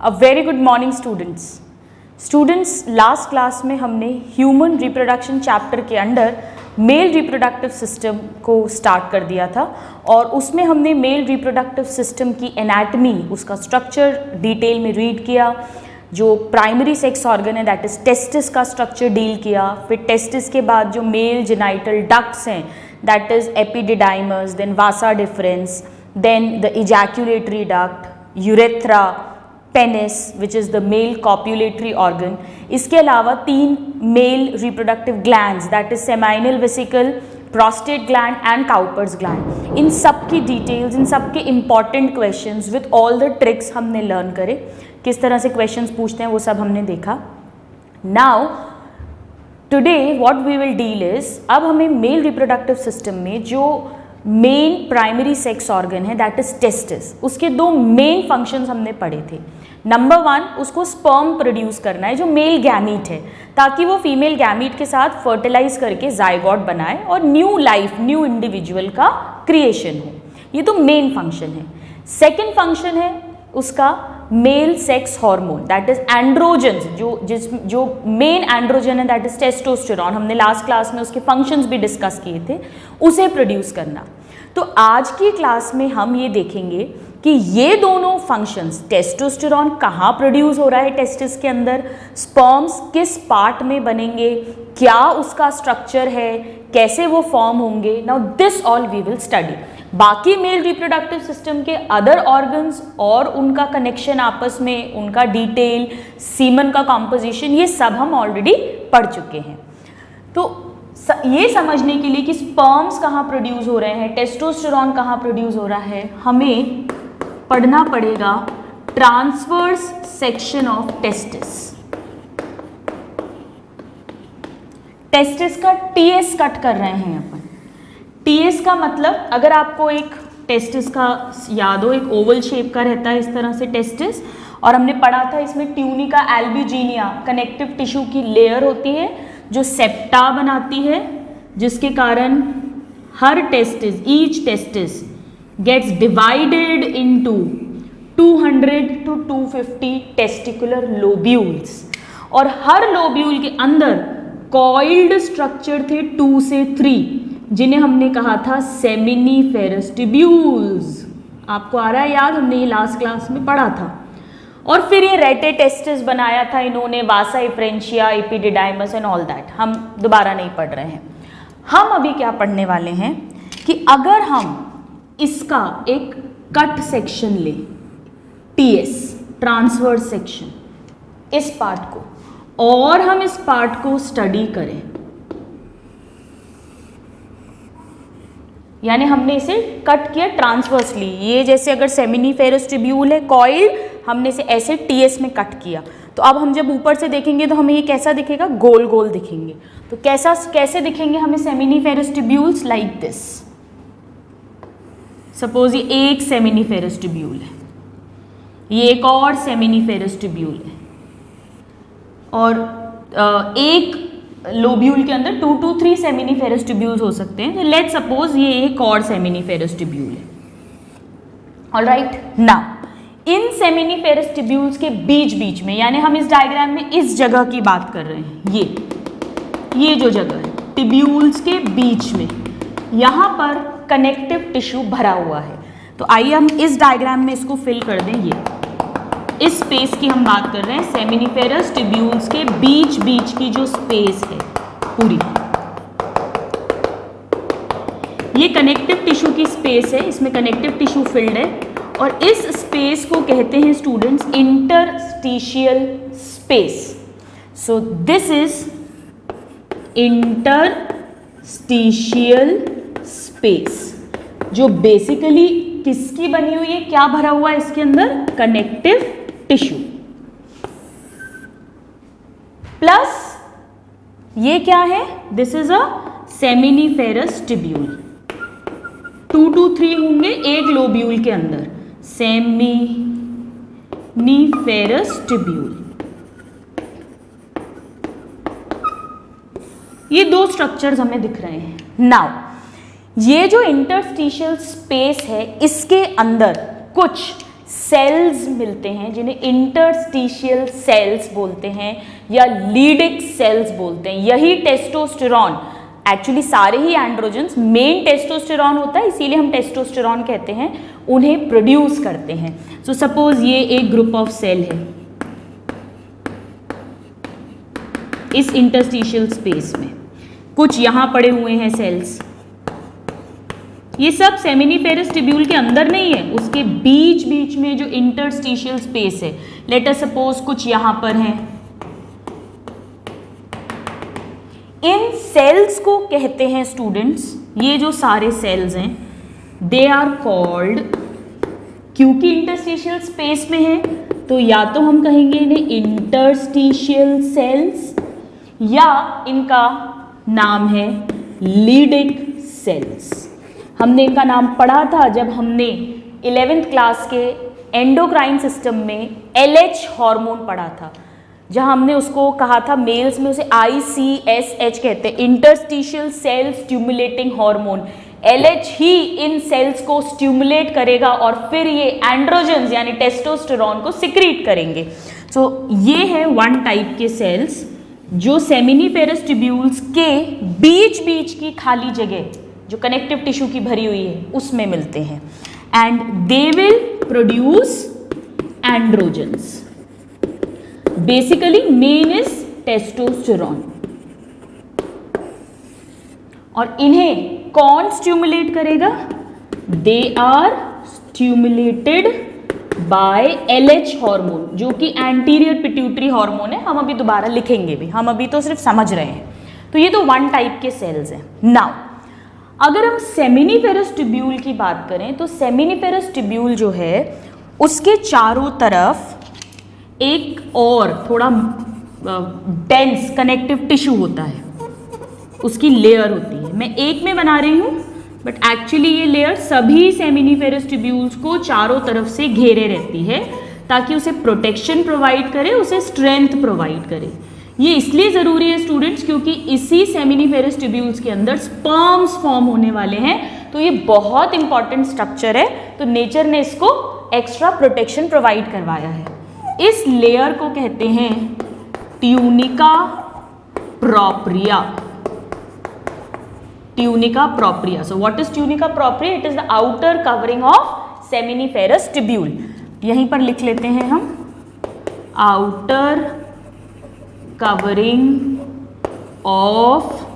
A very good morning students. Last class में हमने human reproduction chapter के under male reproductive system को start कर दिया था और उसमें हमने मेल रिप्रोडक्टिव सिस्टम की एनाटमी, उसका स्ट्रक्चर डिटेल में रीड किया। जो प्राइमरी सेक्स ऑर्गन है दैट इज टेस्टिस का स्ट्रक्चर डील किया। फिर टेस्टिस के बाद जो मेल जेनाइटल डक्ट्स हैं that is epididymis, then vasa deferens, then the ejaculatory duct, urethra, penis which is the male copulatory organ. इसके अलावा 3 male reproductive glands that is seminal vesicle, prostate gland and Cowper's gland. इन सब की details, इन सब के important questions with all the tricks हमने learn करे। किस तरह से क्वेश्चंस पूछते हैं वो सब हमने देखा। Now today what we will deal is, अब हमें मेल रिप्रोडक्टिव सिस्टम में जो मेन प्राइमरी सेक्स ऑर्गन है दैट इज टेस्टिस, उसके 2 मेन फंक्शंस हमने पढ़े थे। नंबर 1, उसको स्पर्म प्रोड्यूस करना है जो मेल गैमीट है, ताकि वो फीमेल गैमीट के साथ फर्टिलाइज करके जाइगोट बनाए और न्यू लाइफ, न्यू इंडिविजुअल का क्रिएशन हो। ये तो मेन फंक्शन है। सेकेंड फंक्शन है उसका male sex hormone that is androgens, जो मेन एंड्रोजन है दैट इज टेस्टोस्टेरोन। हमने लास्ट क्लास में उसके फंक्शंस भी डिस्कस किए थे, उसे प्रोड्यूस करना। तो आज की क्लास में हम ये देखेंगे कि ये दोनों फंक्शंस, टेस्टोस्टेरोन कहाँ प्रोड्यूस हो रहा है टेस्टिस के अंदर, स्पर्म्स किस पार्ट में बनेंगे, क्या उसका स्ट्रक्चर है, कैसे वो फॉर्म होंगे। Now this all we will study. बाकी मेल रिप्रोडक्टिव सिस्टम के अदर ऑर्गन्स और उनका कनेक्शन आपस में, उनका डिटेल, सीमन का कॉम्पोजिशन, ये सब हम ऑलरेडी पढ़ चुके हैं। तो ये समझने के लिए कि स्पर्म्स कहाँ प्रोड्यूस हो रहे हैं, टेस्टोस्टेरोन कहाँ प्रोड्यूस हो रहा है, हमें पढ़ना पड़ेगा transverse section of testis. Testis का टीएस कट कर रहे हैं अपन। टीएस का मतलब, अगर आपको एक टेस्टिस का याद हो, एक ओवल शेप का रहता है इस तरह से टेस्टिस, और हमने पढ़ा था इसमें ट्यूनिका एल्ब्यूजिनिया कनेक्टिव टिश्यू की लेयर होती है जो सेप्टा बनाती है, जिसके कारण हर testis, each testis gets divided into 200 to 250 testicular lobules, और हर लोब्यूल के अंदर कॉइल्ड स्ट्रक्चर थे 2 से 3, जिन्हें हमने कहा था सेमिनिफेरस ट्यूब्यूल्स। आपको आ रहा है याद, हमने ये लास्ट क्लास में पढ़ा था। और फिर ये रेटे टेस्टिस बनाया था इन्होंने, vasa efferentia, epididymis and all that, हम दोबारा नहीं पढ़ रहे हैं। हम अभी क्या पढ़ने वाले हैं कि अगर हम इसका एक कट सेक्शन ले, टीएस ट्रांसवर्स सेक्शन, इस पार्ट को, और हम इस पार्ट को स्टडी करें, यानी हमने इसे कट किया ट्रांसवर्सली। ये जैसे अगर सेमिनिफेरस ट्यूब्यूल है कॉइल, हमने इसे ऐसे टीएस में कट किया, तो अब हम जब ऊपर से देखेंगे तो हमें ये कैसा दिखेगा, गोल गोल दिखेंगे। तो कैसे दिखेंगे हमें seminiferous tubules, like this. Suppose ये एक सेमिनिफेरस ट्यूब्यूल है, ये एक और सेमिनिफेरस ट्यूब्यूल है, और एक लोब्यूल के अंदर 2 to 3 सेमिनिफेरस ट्यूब्यूल्स हो सकते हैं। तो लेट्स सपोज ये एक और सेमिनिफेरस ट्यूब्यूल है। Alright, now in seminiferous tubules के बीच बीच में, यानी हम इस डायग्राम में इस जगह की बात कर रहे हैं, ये जो जगह है ट्यूब्यूल्स के बीच में, यहाँ पर कनेक्टिव टिश्यू भरा हुआ है। तो आइए हम इस डायग्राम में इसको फिल कर दें। ये इस स्पेस की हम बात कर रहे हैं, सेमिनिफेरस ट्यूब्यूल्स के बीच बीच की जो स्पेस है पूरी, ये कनेक्टिव टिश्यू की स्पेस है, इसमें कनेक्टिव टिश्यू फिल्ड है, और इस स्पेस को कहते हैं students interstitial space. So this is interstitial space, जो बेसिकली किसकी बनी हुई है, क्या भरा हुआ है इसके अंदर, कनेक्टिव टिश्यू। प्लस ये क्या है, this is a seminiferous tubule. 2 to 3 होंगे एक लोब्यूल के अंदर, सेमिनिफेरस ट्यूब्यूल। ये 2 स्ट्रक्चर्स हमें दिख रहे हैं। नाउ ये जो इंटरस्टिशियल स्पेस है, इसके अंदर कुछ सेल्स मिलते हैं जिन्हें इंटरस्टिशियल सेल्स बोलते हैं या लीडिक सेल्स बोलते हैं। यही टेस्टोस्टेरॉन, एक्चुअली सारे ही एंड्रोजन्स, मेन टेस्टोस्टेरॉन होता है इसीलिए हम टेस्टोस्टेरॉन कहते हैं, उन्हें प्रोड्यूस करते हैं। सो सपोज ये एक ग्रुप ऑफ सेल है इस इंटरस्टिशियल स्पेस में, कुछ यहां पड़े हुए हैं सेल्स, ये सब सेमिनिफेरस ट्यूब्यूल के अंदर नहीं है, उसके बीच बीच में जो इंटरस्टिशियल स्पेस है, लेट अस सपोज कुछ यहां पर है। इन सेल्स को कहते हैं स्टूडेंट्स, ये जो सारे सेल्स हैं दे आर कॉल्ड, क्योंकि इंटरस्टिशियल स्पेस में है तो या तो हम कहेंगे इन्हें इंटरस्टिशियल सेल्स या इनका नाम है लीडिक सेल्स। हमने इनका नाम पढ़ा था जब हमने 11th क्लास के एंडोक्राइन सिस्टम में LH हार्मोन पढ़ा था, जहां हमने उसको कहा था मेल्स में उसे ICSH कहते हैं, interstitial cell stimulating hormone. LH ही इन सेल्स को स्टिमुलेट करेगा और फिर ये एंड्रोजन्स यानी टेस्टोस्टेरॉन को सिक्रीट करेंगे। सो ये है वन टाइप के सेल्स जो सेमिनिफेरस ट्यूब्यूल्स के बीच बीच की खाली जगह जो कनेक्टिव टिश्यू की भरी हुई है उसमें मिलते हैं, and they will produce androgens. Basically main is testosterone, और इन्हें कौन स्टिमुलेट करेगा? They are stimulated by LH hormone, जो कि एंटीरियर पिट्यूटरी हार्मोन है। हम अभी दोबारा लिखेंगे भी, हम अभी तो सिर्फ समझ रहे हैं। तो ये तो वन टाइप के सेल्स हैं। नाउ अगर हम सेमिनिफेरस ट्यूब्यूल की बात करें तो सेमिनिफेरस ट्यूब्यूल जो है उसके चारों तरफ एक और थोड़ा डेंस कनेक्टिव टिश्यू होता है, उसकी लेयर होती है। मैं एक में बना रही हूँ बट एक्चुअली ये लेयर सभी सेमिनिफेरस ट्यूब्यूल्स को चारों तरफ से घेरे रहती है ताकि उसे प्रोटेक्शन प्रोवाइड करे, उसे स्ट्रेंथ प्रोवाइड करे। ये इसलिए ज़रूरी है स्टूडेंट्स क्योंकि इसी सेमिनिफेरस ट्यूब्यूल्स के अंदर स्पर्म्स फॉर्म होने वाले हैं, तो ये बहुत इंपॉर्टेंट स्ट्रक्चर है, तो नेचर ने इसको एक्स्ट्रा प्रोटेक्शन प्रोवाइड करवाया है। इस लेयर को कहते हैं tunica propria. Tunica propria. So what is tunica propria? It is the outer covering of seminiferous tubule. यहीं पर लिख लेते हैं हम, outer covering of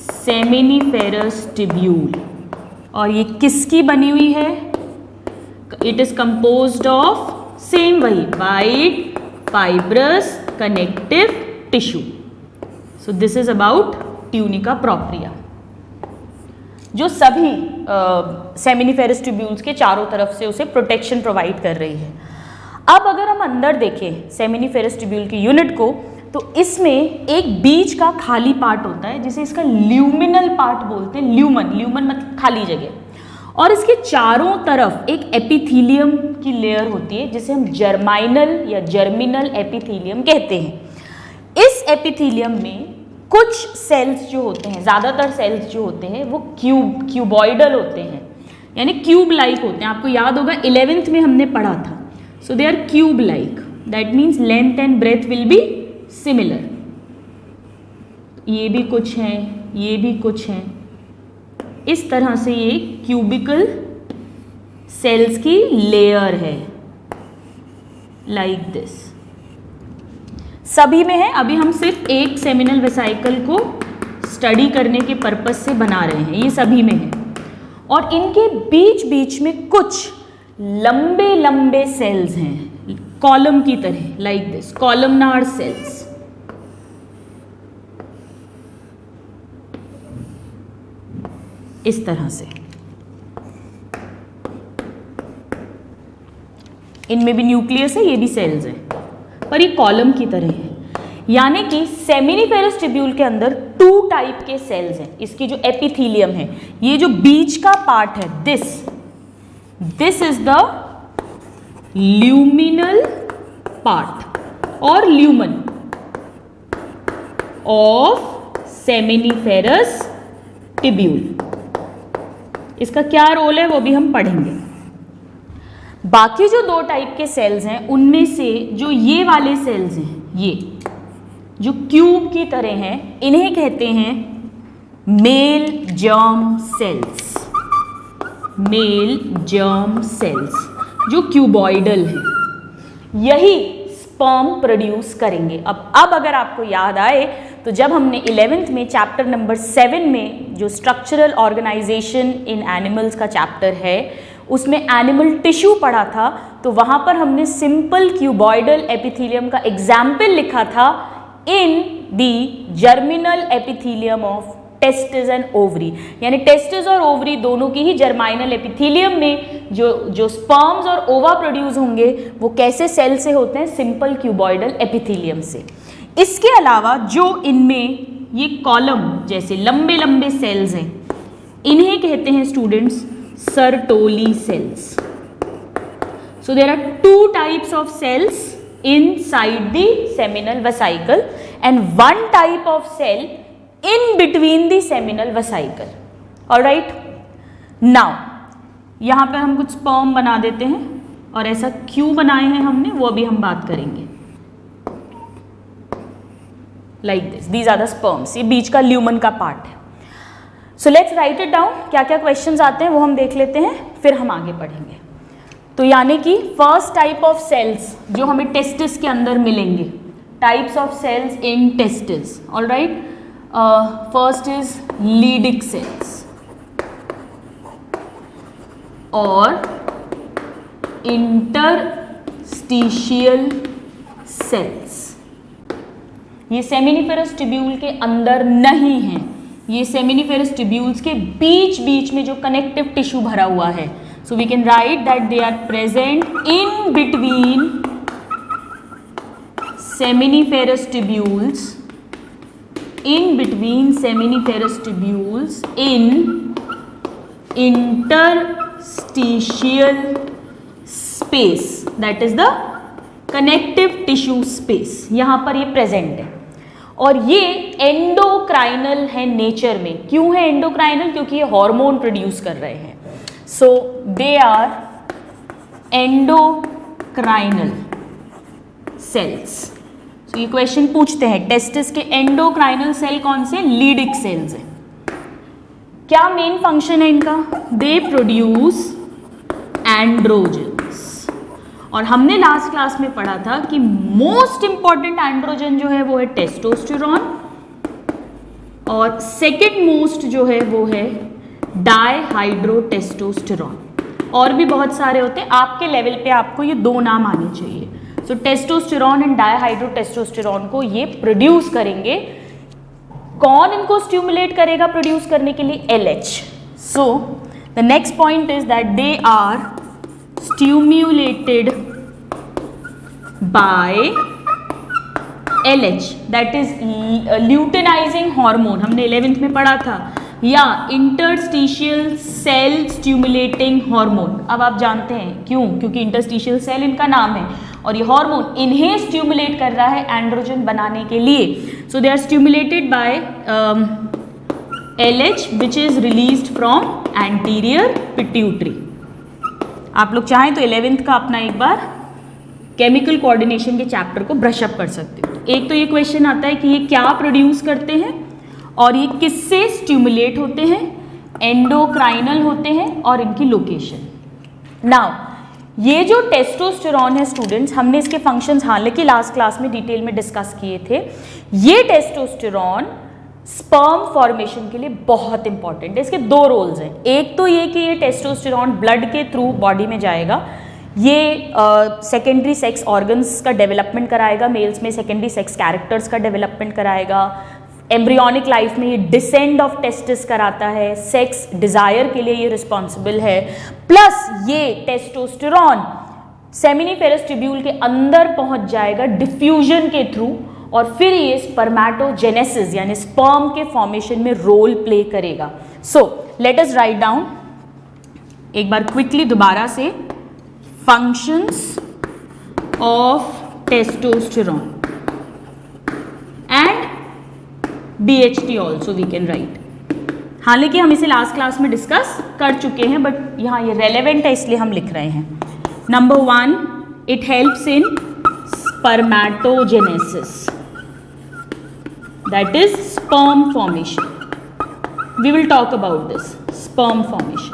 seminiferous tubule. और ये किसकी बनी हुई है? It is composed of same वही white fibrous connective tissue. So this is about tunica propria, जो सभी सेमिनिफेरस ट्यूब्यूल्स के चारों तरफ से उसे प्रोटेक्शन प्रोवाइड कर रही है। अब अगर हम अंदर देखें सेमिनिफेरस ट्यूब्यूल की यूनिट को, तो इसमें एक बीच का खाली पार्ट होता है जिसे इसका ल्यूमिनल पार्ट बोलते हैं। ल्यूमन, ल्यूमन मतलब खाली जगह, और इसके चारों तरफ एक एपिथीलियम की लेयर होती है जिसे हम जर्माइनल या जर्मिनल एपिथीलियम कहते हैं। इस एपिथीलियम में कुछ सेल्स जो होते हैं, ज़्यादातर सेल्स जो होते हैं वो क्यूबॉइडल होते हैं, यानी क्यूब लाइक होते हैं। आपको याद होगा 11th में हमने पढ़ा था। So they are cube like, that means length and breadth will be similar. ये भी कुछ हैं, ये भी कुछ हैं, इस तरह से ये क्यूबिकल सेल्स की लेयर है, लाइक दिस। सभी में है। अभी हम सिर्फ एक सेमिनल वेसाइकल को स्टडी करने के पर्पस से बना रहे हैं, ये सभी में है। और इनके बीच बीच में कुछ लंबे लंबे सेल्स हैं, कॉलम की तरह, लाइक दिस, कॉलमनार सेल्स। इस तरह से इनमें भी न्यूक्लियस है, ये भी सेल्स हैं, पर ये कॉलम की तरह है। यानी कि सेमिनिफेरस ट्यूब्यूल के अंदर टू टाइप के सेल्स हैं। इसकी जो एपिथीलियम है, ये जो बीच का पार्ट है, this is the luminal part और ल्यूमन ऑफ सेमिनिफेरस ट्यूब्यूल। इसका क्या रोल है वो भी हम पढ़ेंगे। बाकी जो 2 टाइप के सेल्स हैं उनमें से जो ये वाले सेल्स हैं, ये जो क्यूब की तरह हैं, इन्हें कहते हैं mail germ sales. Mail germ cells जो क्यूबॉइडल हैं, यही स्पर्म प्रोड्यूस करेंगे। अब अगर आपको याद आए तो जब हमने 11th में चैप्टर नंबर 7 में जो स्ट्रक्चरल ऑर्गेनाइजेशन इन एनिमल्स का चैप्टर है उसमें एनिमल टिश्यू पढ़ा था, तो वहाँ पर हमने सिंपल क्यूबॉइडल एपिथेलियम का एग्जाम्पल लिखा था in the germinal epithelium of testis and ovary. यानी टेस्टिस और ओवरी दोनों की ही जर्माइनल एपिथेलियम में जो स्पर्म्स और ओवा प्रोड्यूस होंगे वो कैसे सेल से होते हैं, सिंपल क्यूबॉइडल एपिथेलियम से। इसके अलावा जो इनमें ये कॉलम जैसे लंबे लंबे सेल्स हैं, इन्हें कहते हैं students Sertoli cells. So there are 2 types of cells inside the seminal vesicle and 1 type of cell in between the seminal vesicle. Alright, now यहाँ पे हम कुछ sperm बना देते हैं और ऐसा क्यों बनाए हैं हमने वो अभी हम बात करेंगे। Like this, these are the sperms, ये बीच का ल्यूमन का पार्ट है। So let's write it down, क्या क्या क्वेश्चंस आते हैं वो हम देख लेते हैं, फिर हम आगे पढ़ेंगे। तो यानी कि फर्स्ट टाइप ऑफ सेल्स जो हमें टेस्टिस के अंदर मिलेंगे, types of cells in testis, alright. First is Leydig cells और इंटरस्टिशियल सेल्स। ये सेमिनिफेरस ट्यूब्यूल के अंदर नहीं है, ये सेमिनिफेरस ट्यूब्यूल्स के बीच बीच में जो कनेक्टिव टिश्यू भरा हुआ है। So we can write that they are present in between seminiferous tubules, in interstitial space, that is the connective tissue space, यहाँ पर ये present है। और ये एंडोक्राइनल है नेचर में। क्यों है एंडोक्राइनल? क्योंकि ये हार्मोन प्रोड्यूस कर रहे हैं। So they are endocrinal cells. So ये क्वेश्चन पूछते हैं टेस्टिस के एंडोक्राइनल सेल कौन से? लीडिक सेल्स है। क्या मेन फंक्शन है इनका? They produce androgens. और हमने लास्ट क्लास में पढ़ा था कि मोस्ट इंपॉर्टेंट एंड्रोजन जो है वो है टेस्टोस्टेरॉन और सेकेंड मोस्ट जो है वो है डायहाइड्रोटेस्टोस्टेरॉन। और भी बहुत सारे होते हैं, आपके लेवल पे आपको ये 2 नाम आने चाहिए। सो टेस्टोस्टेरॉन एंड डायहाइड्रोटेस्टोस्टेरॉन को ये प्रोड्यूस करेंगे। कौन इनको स्टिमुलेट करेगा प्रोड्यूस करने के लिए? LH। So the next point is that they are stimulated by LH, that is luteinizing hormone. हमने 11th में पढ़ा था, या इंटरस्टिशियल सेल स्टिमुलेटिंग हार्मोन। अब आप जानते हैं क्यों, क्योंकि इंटरस्टिशियल सेल इनका नाम है और ये हार्मोन इन्हें स्टिमुलेट कर रहा है एंड्रोजन बनाने के लिए। So they are stimulated by LH which is released from anterior pituitary. आप लोग चाहें तो 11th का अपना एक बार केमिकल कोऑर्डिनेशन के चैप्टर को ब्रश अप कर सकते हो। एक तो ये क्वेश्चन आता है कि ये क्या प्रोड्यूस करते हैं और ये किससे स्टिमुलेट होते हैं? एंडोक्राइनल होते हैं और इनकी लोकेशन। नाउ ये जो टेस्टोस्टेरॉन है स्टूडेंट्स, हमने इसके फंक्शंस हालांकि लास्ट क्लास में डिटेल में डिस्कस किए थे। ये टेस्टोस्टेरॉन स्पर्म फॉर्मेशन के लिए बहुत इंपॉर्टेंट है। इसके 2 रोल्स हैं। एक तो ये कि ये टेस्टोस्टेरॉन ब्लड के थ्रू बॉडी में जाएगा, ये सेकेंडरी सेक्स ऑर्गन्स का डेवलपमेंट कराएगा, मेल्स में सेकेंडरी सेक्स कैरेक्टर्स का डेवलपमेंट कराएगा, एम्ब्रियोनिक लाइफ में ये डिसेंड ऑफ टेस्टिस कराता है, सेक्स डिजायर के लिए ये रिस्पॉन्सिबल है। प्लस ये टेस्टोस्टेरॉन सेमिनिफेरस ट्यूब्यूल के अंदर पहुंच जाएगा डिफ्यूजन के थ्रू और फिर ये स्पर्मेटोजेनेसिस यानी स्पर्म के फॉर्मेशन में रोल प्ले करेगा। So let us write down एक बार क्विकली दोबारा से functions of testosterone and DHT also we can write. हालांकि हम इसे लास्ट क्लास में डिस्कस कर चुके हैं बट यहाँ ये रेलेवेंट है इसलिए हम लिख रहे हैं। Number 1, it helps in spermatogenesis, that is sperm formation. We will talk about this sperm formation.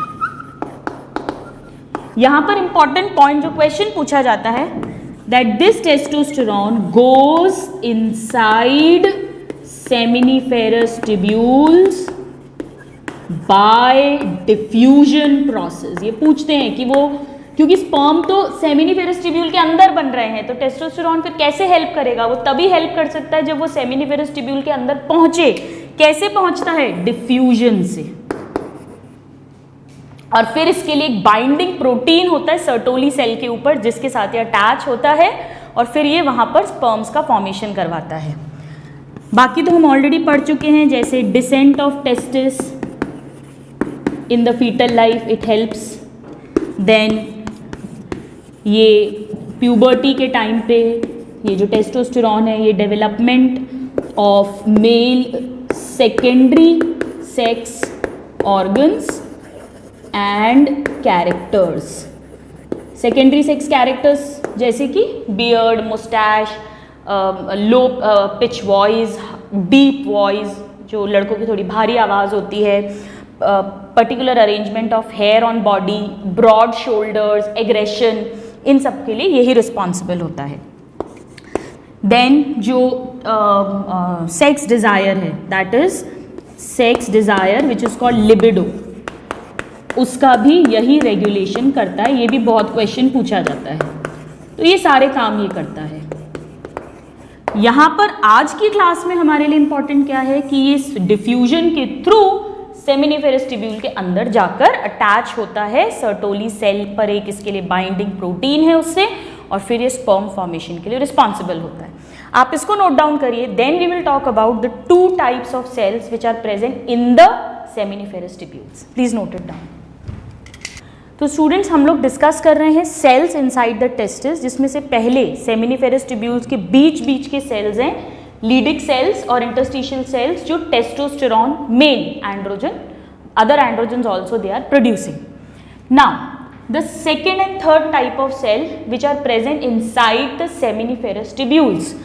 यहां पर इंपॉर्टेंट पॉइंट जो क्वेश्चन पूछा जाता है, that this testosterone goes inside seminiferous tubules by diffusion process. ये पूछते हैं कि वो, क्योंकि स्पर्म तो सेमिनिफेरस ट्यूब्यूल के अंदर बन रहे हैं, तो टेस्टोस्टेरोन फिर कैसे हेल्प करेगा? वो तभी हेल्प कर सकता है जब वो सेमिनिफेरस ट्यूब्यूल के अंदर पहुंचे। कैसे पहुंचता है? डिफ्यूजन से। और फिर इसके लिए एक बाइंडिंग प्रोटीन होता है सर्टोली सेल के ऊपर, जिसके साथ ये अटैच होता है और फिर ये वहां पर स्पर्म्स का फॉर्मेशन करवाता है। बाकी तो हम ऑलरेडी पढ़ चुके हैं, जैसे descent of testis in the foetal life, it helps. Then ये प्यूबर्टी के टाइम पे ये जो टेस्टोस्टेरोन है, ये development of male secondary sex organs and characters. Secondary sex characters जैसे कि beard, moustache, low pitch voice, deep voice, जो लड़कों की थोड़ी भारी आवाज़ होती है, particular arrangement of hair on body, broad shoulders, aggression, इन सब के लिए यही रिस्पॉन्सिबल होता है। देन जो सेक्स डिज़ायर है, that is sex desire which is called libido, उसका भी यही रेगुलेशन करता है। ये भी बहुत क्वेश्चन पूछा जाता है, तो ये सारे काम ये करता है। यहाँ पर आज की क्लास में हमारे लिए इंपॉर्टेंट क्या है कि ये डिफ्यूजन के थ्रू सेमिनिफेरस ट्यूब्यूल के अंदर जाकर अटैच होता है सर्टोली सेल पर, एक इसके लिए बाइंडिंग प्रोटीन है उससे, और फिर ये स्पर्म फॉर्मेशन के लिए रिस्पॉन्सिबल होता है। आप इसको नोट डाउन करिए। Then we will talk about the 2 types of cells which are present in the seminiferous tubules. Please note it down. तो स्टूडेंट्स, हम लोग डिस्कस कर रहे हैं सेल्स इनसाइड द टेस्टिस, जिसमें से पहले सेमिनिफेरस ट्यूब्यूल्स के बीच के सेल्स हैं लीडिक सेल्स और इंटरस्टिशियल सेल्स, जो testosterone, male androgen, other androgens also they are producing. Now the second and third type of cell which are present inside the seminiferous tubules.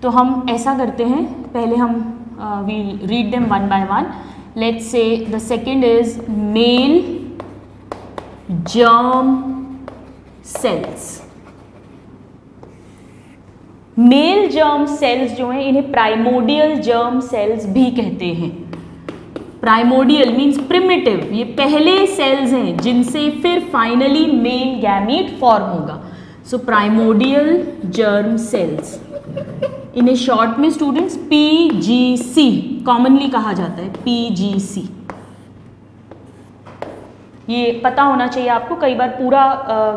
तो हम ऐसा करते हैं, पहले हम we read them one by one. Let's say the second is male germ cells। Male germ cells जो हैं, इन्हें प्राइमोडियल जर्म सेल्स भी कहते हैं। प्राइमोडियल मीन्स प्रिमिटिव, ये पहले सेल्स हैं जिनसे फिर फाइनली मेल गैमीट फॉर्म होगा। सो प्राइमोडियल जर्म सेल्स, इन्हें शॉर्ट में स्टूडेंट्स PGC कॉमनली कहा जाता है, PGC। ये पता होना चाहिए आपको, कई बार पूरा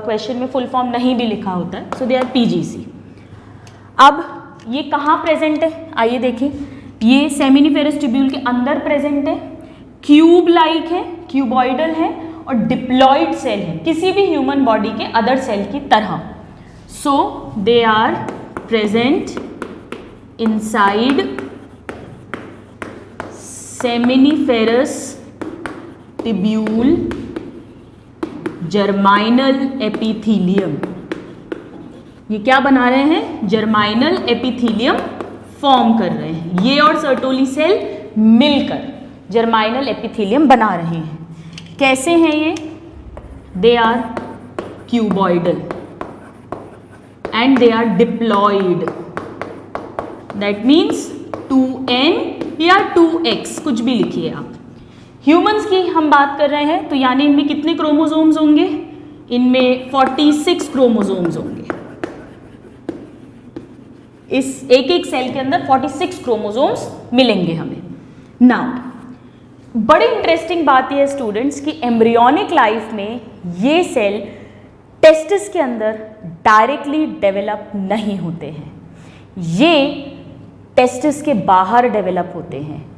क्वेश्चन में फुल फॉर्म नहीं भी लिखा होता है। सो दे आर PGC। अब ये कहाँ प्रेजेंट है? आइए देखें। ये सेमिनिफेरस ट्यूब्यूल के अंदर प्रेजेंट है, क्यूब लाइक है, क्यूबॉइडल है और डिप्लॉइड सेल है, किसी भी ह्यूमन बॉडी के अदर सेल की तरह। So they are present inside seminiferous tubule germinal epithelium. ये क्या बना रहे हैं? जर्माइनल एपिथीलियम फॉर्म कर रहे हैं। ये और सर्टोली सेल मिलकर जर्माइनल एपिथीलियम बना रहे हैं। कैसे हैं ये? They are cuboidal and they are diploid. That means 2n या 2x, कुछ भी लिखिए आप। ह्यूमंस की हम बात कर रहे हैं, तो यानी इनमें कितने क्रोमोसोम्स होंगे? इनमें 46 क्रोमोसोम्स होंगे। इस एक एक सेल के अंदर 46 क्रोमोसोम्स मिलेंगे हमें। नाउ बड़ी इंटरेस्टिंग बात यह है स्टूडेंट्स कि एम्ब्रियोनिक लाइफ में ये सेल टेस्टिस के अंदर डायरेक्टली डेवलप नहीं होते हैं, ये टेस्टिस के बाहर डेवलप होते हैं।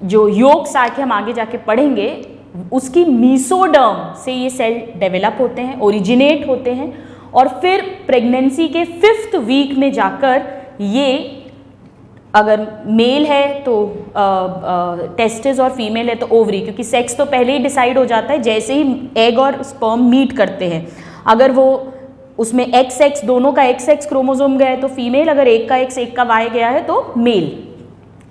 जो योग साइक हम आगे जाके पढ़ेंगे, उसकी मीसोडर्म से ये सेल डेवलप होते हैं, ओरिजिनेट होते हैं, और फिर प्रेगनेंसी के 5th वीक में जाकर ये, अगर मेल है तो टेस्टिस और फीमेल है तो ओवरी, क्योंकि सेक्स तो पहले ही डिसाइड हो जाता है जैसे ही एग और स्पर्म मीट करते हैं। अगर वो उसमें XX दोनों का XX क्रोमोसोम गया है तो फीमेल, अगर एक का X एक का Y गया है तो मेल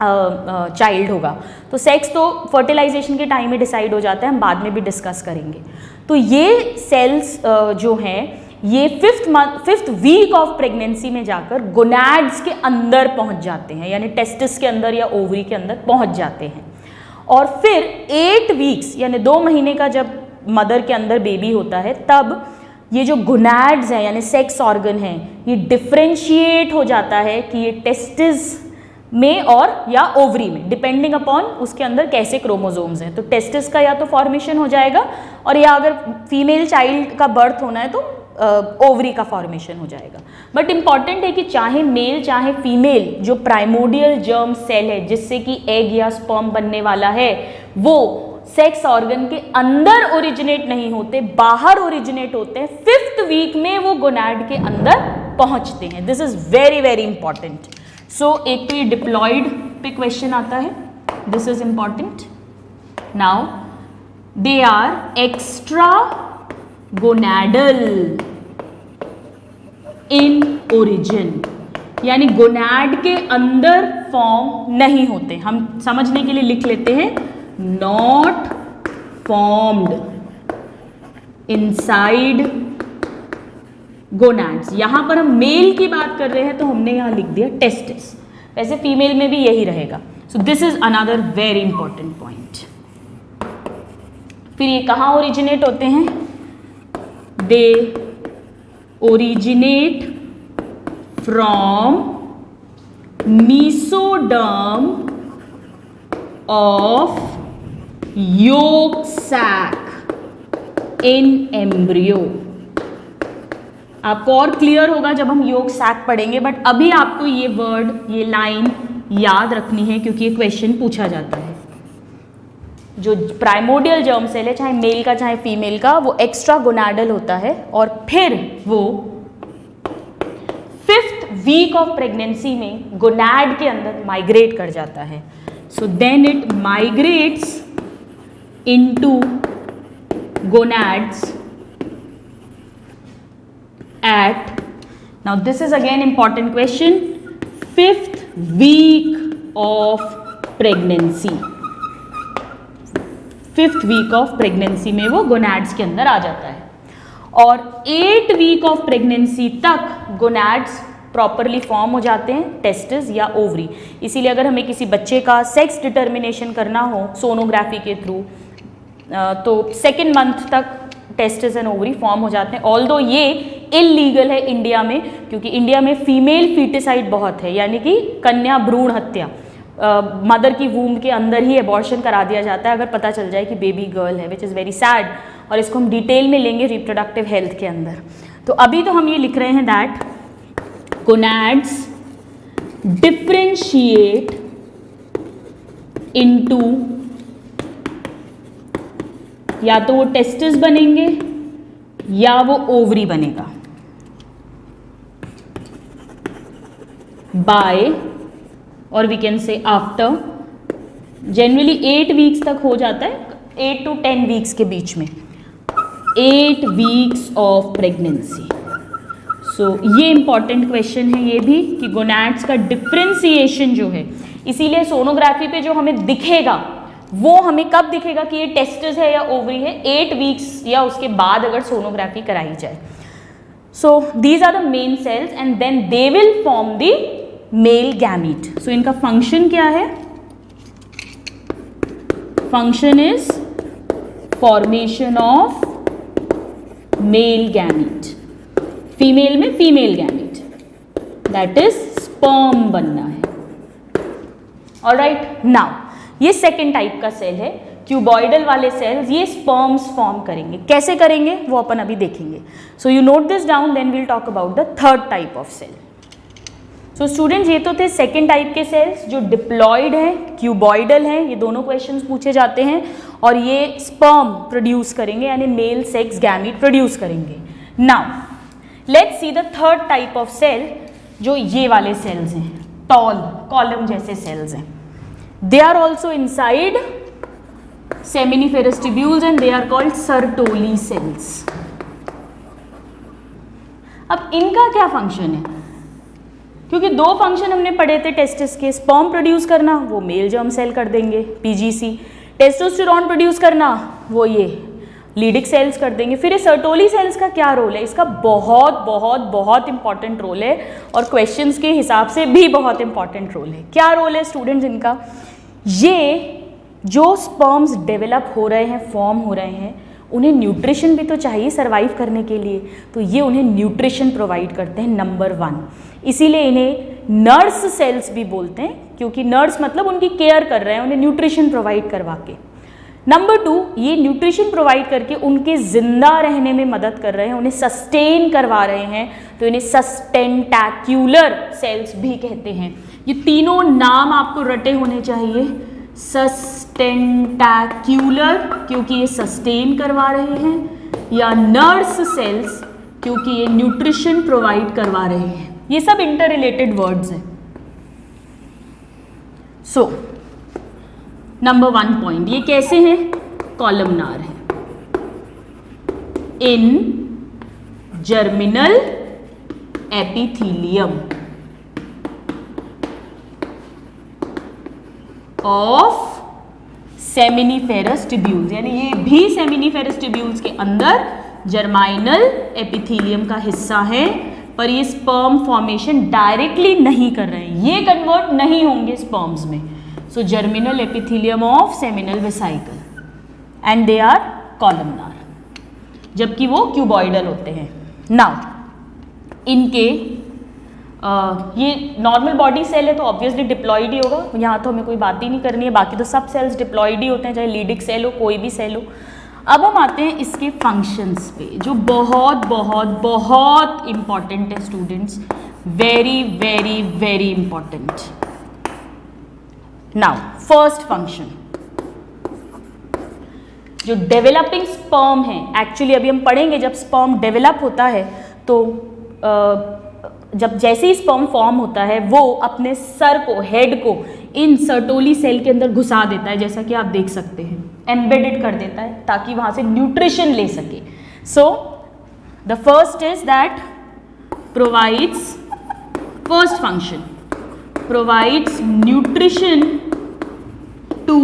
चाइल्ड होगा। तो सेक्स तो फर्टिलाइजेशन के टाइम में डिसाइड हो जाता है, हम बाद में भी डिस्कस करेंगे। तो ये सेल्स जो हैं ये फिफ्थ वीक ऑफ प्रेगनेंसी में जाकर गोनैड्स के अंदर पहुंच जाते हैं, यानी टेस्टिस के अंदर या ओवरी के अंदर पहुंच जाते हैं। और फिर 8 वीक्स यानी 2 महीने का जब मदर के अंदर बेबी होता है तब ये जो गोनैड्स हैं यानी सेक्स ऑर्गन हैं ये डिफ्रेंशिएट हो जाता है कि ये टेस्टिस में और या ओवरी में, डिपेंडिंग अपॉन उसके अंदर कैसे क्रोमोसोम्स हैं। तो टेस्टिस का या तो फॉर्मेशन हो जाएगा और या अगर फीमेल चाइल्ड का बर्थ होना है तो ओवरी का फॉर्मेशन हो जाएगा। बट इंपॉर्टेंट है कि चाहे मेल चाहे फीमेल जो प्राइमोडियल जर्म सेल है जिससे कि एग या स्पर्म बनने वाला है वो सेक्स ऑर्गन के अंदर ओरिजिनेट नहीं होते, बाहर ओरिजिनेट होते हैं। 5th वीक में वो गोनैड के अंदर पहुंचते हैं। This is very very important. So एक तो ये डिप्लॉयड पे क्वेश्चन आता है, this is important. Now they are extra gonadal in origin, यानी गोनैड के अंदर फॉर्म नहीं होते। हम समझने के लिए लिख लेते हैं नॉट फॉर्म्ड इनसाइड गोनैड्स। यहां पर हम मेल की बात कर रहे हैं तो हमने यहां लिख दिया टेस्टिस, वैसे फीमेल में भी यही रहेगा। सो this is another very important point. फिर ये कहां ओरिजिनेट होते हैं? They originate from mesoderm of yolk sac in embryo। आपको और क्लियर होगा जब हम योग सैक पढ़ेंगे, बट अभी आपको ये वर्ड ये लाइन याद रखनी है क्योंकि ये क्वेश्चन पूछा जाता है। जो प्राइमोडियल जर्म सेल है चाहे मेल का चाहे फीमेल का वो एक्स्ट्रा गोनाडल होता है और फिर वो 5th वीक ऑफ प्रेगनेंसी में गोनाड के अंदर माइग्रेट कर जाता है। So then it migrates into gonads at, now this is again important question, 5th week of pregnancy। 5th week of pregnancy में वो गोनैड्स के अंदर आ जाता है और 8 वीक ऑफ प्रेगनेंसी तक गोनैड्स प्रॉपरली फॉर्म हो जाते हैं, टेस्टिस या ओवरी। इसीलिए अगर हमें किसी बच्चे का सेक्स डिटर्मिनेशन करना हो सोनोग्राफी के थ्रू तो 2nd मंथ तक टेस्टिस एंड ओवरी फॉर्म हो जाते हैं। ऑल्दो ये इलीगल है इंडिया में, क्योंकि इंडिया में फीमेल फीटिसाइड बहुत है, यानी कि कन्या भ्रूण हत्या, मदर की वूम्ब के अंदर ही एबॉर्शन करा दिया जाता है अगर पता चल जाए कि बेबी गर्ल है, विच इज़ वेरी सैड। और इसको हम डिटेल में लेंगे रिप्रोडक्टिव हेल्थ के अंदर। तो अभी तो हम ये लिख रहे हैं दैट गोनैड्स डिफरेंशिएट इनटू, या तो वो टेस्टिस बनेंगे या वो ओवरी बनेगा बाय, और we can say after, generally 8 weeks तक हो जाता है, 8 to 10 वीक्स के बीच में, 8 वीक्स ऑफ प्रेगनेंसी। सो ये इंपॉर्टेंट क्वेश्चन है ये भी कि गोनैड्स का डिफ्रेंसिएशन जो है, इसीलिए सोनोग्राफी पे जो हमें दिखेगा वो हमें कब दिखेगा कि ये टेस्टिस है या ओवरी है, 8 वीक्स या उसके बाद अगर सोनोग्राफी कराई जाए। So these are the main cells and then they will form the male gamete. So इनका फंक्शन क्या है? Function is formation of male gamete, female में female gamete, that is sperm बनना है। ऑलराइट, नाउ ये 2nd type का cell है, cuboidal वाले सेल्स ये स्पर्म्स फॉर्म करेंगे। कैसे करेंगे वो अपन अभी देखेंगे। So you note this down, then we'll talk about the 3rd type of cell. So students ये तो थे 2nd टाइप के सेल्स जो डिप्लॉयड हैं, क्यूबॉइडल हैं, ये दोनों क्वेश्चंस पूछे जाते हैं और ये स्पर्म प्रोड्यूस करेंगे यानी मेल सेक्स गैमीट प्रोड्यूस करेंगे। Now let's see the 3rd type of cell, जो ये वाले सेल्स हैं, टॉल कॉलम जैसे सेल्स हैं। They are also inside seminiferous tubules and they are called Sertoli cells। अब इनका क्या फंक्शन है, क्योंकि दो फंक्शन हमने पढ़े थे टेस्टिस के, स्पर्म प्रोड्यूस करना वो मेल जर्म सेल कर देंगे पीजीसी, टेस्टोस्टेरोन प्रोड्यूस करना वो ये लीडिक सेल्स कर देंगे। फिर ये सर्टोली सेल्स का क्या रोल है, इसका बहुत बहुत बहुत इंपॉर्टेंट रोल है और क्वेश्चंस के हिसाब से भी बहुत इंपॉर्टेंट रोल है। क्या रोल है स्टूडेंट्स इनका, ये जो स्पर्म्स डेवलप हो रहे हैं, फॉर्म हो रहे हैं, उन्हें न्यूट्रिशन भी तो चाहिए सर्वाइव करने के लिए, तो ये उन्हें न्यूट्रिशन प्रोवाइड करते हैं नंबर 1। इसीलिए इन्हें नर्स सेल्स भी बोलते हैं, क्योंकि नर्स मतलब उनकी केयर कर रहे हैं, उन्हें न्यूट्रिशन प्रोवाइड करवा के। नंबर 2, ये न्यूट्रिशन प्रोवाइड करके उनके जिंदा रहने में मदद कर रहे हैं, उन्हें सस्टेन करवा रहे हैं, तो इन्हें सस्टेंटैक्युलर सेल्स भी कहते हैं। ये तीनों नाम आपको रटे होने चाहिए, सस्टेंटैक्युलर क्योंकि ये सस्टेन करवा रहे हैं, या नर्स सेल्स क्योंकि ये न्यूट्रिशन प्रोवाइड करवा रहे हैं। ये सब इंटर रिलेटेड वर्ड्स हैं। सो नंबर 1 पॉइंट, ये कैसे हैं, कॉलमनार है in germinal epithelium of seminiferous tubules, यानी ये भी सेमिनिफेरस ट्यूब्यूल्स के अंदर जर्माइनल एपिथीलियम का हिस्सा है, पर ये स्पर्म फॉर्मेशन डायरेक्टली नहीं कर रहे हैं, ये कन्वर्ट नहीं होंगे स्पर्म्स में। So germinal epithelium of seminal vesicle and they are columnar, जबकि वो क्यूबॉइडल होते हैं। नाउ इनके ये नॉर्मल बॉडी सेल है तो ऑब्वियसली डिप्लॉइड ही होगा, यहाँ तो हमें कोई बात ही नहीं करनी है, बाकी तो सब सेल्स डिप्लॉइड ही होते हैं, चाहे लीडिक सेल हो कोई भी सेल हो। अब हम आते हैं इसके फंक्शंस पे, जो बहुत बहुत बहुत इंपॉर्टेंट है students, very very very important. Now first function, जो डेवलपिंग स्पर्म है, एक्चुअली अभी हम पढ़ेंगे जब स्पर्म डेवलप होता है तो जब जैसे ही स्पर्म फॉर्म होता है वो अपने सर को, हेड को इन सर्टोली सेल के अंदर घुसा देता है, जैसा कि आप देख सकते हैं, एम्बेडेड कर देता है ताकि वहां से न्यूट्रिशन ले सके। So the first is that provides, first function provides nutrition to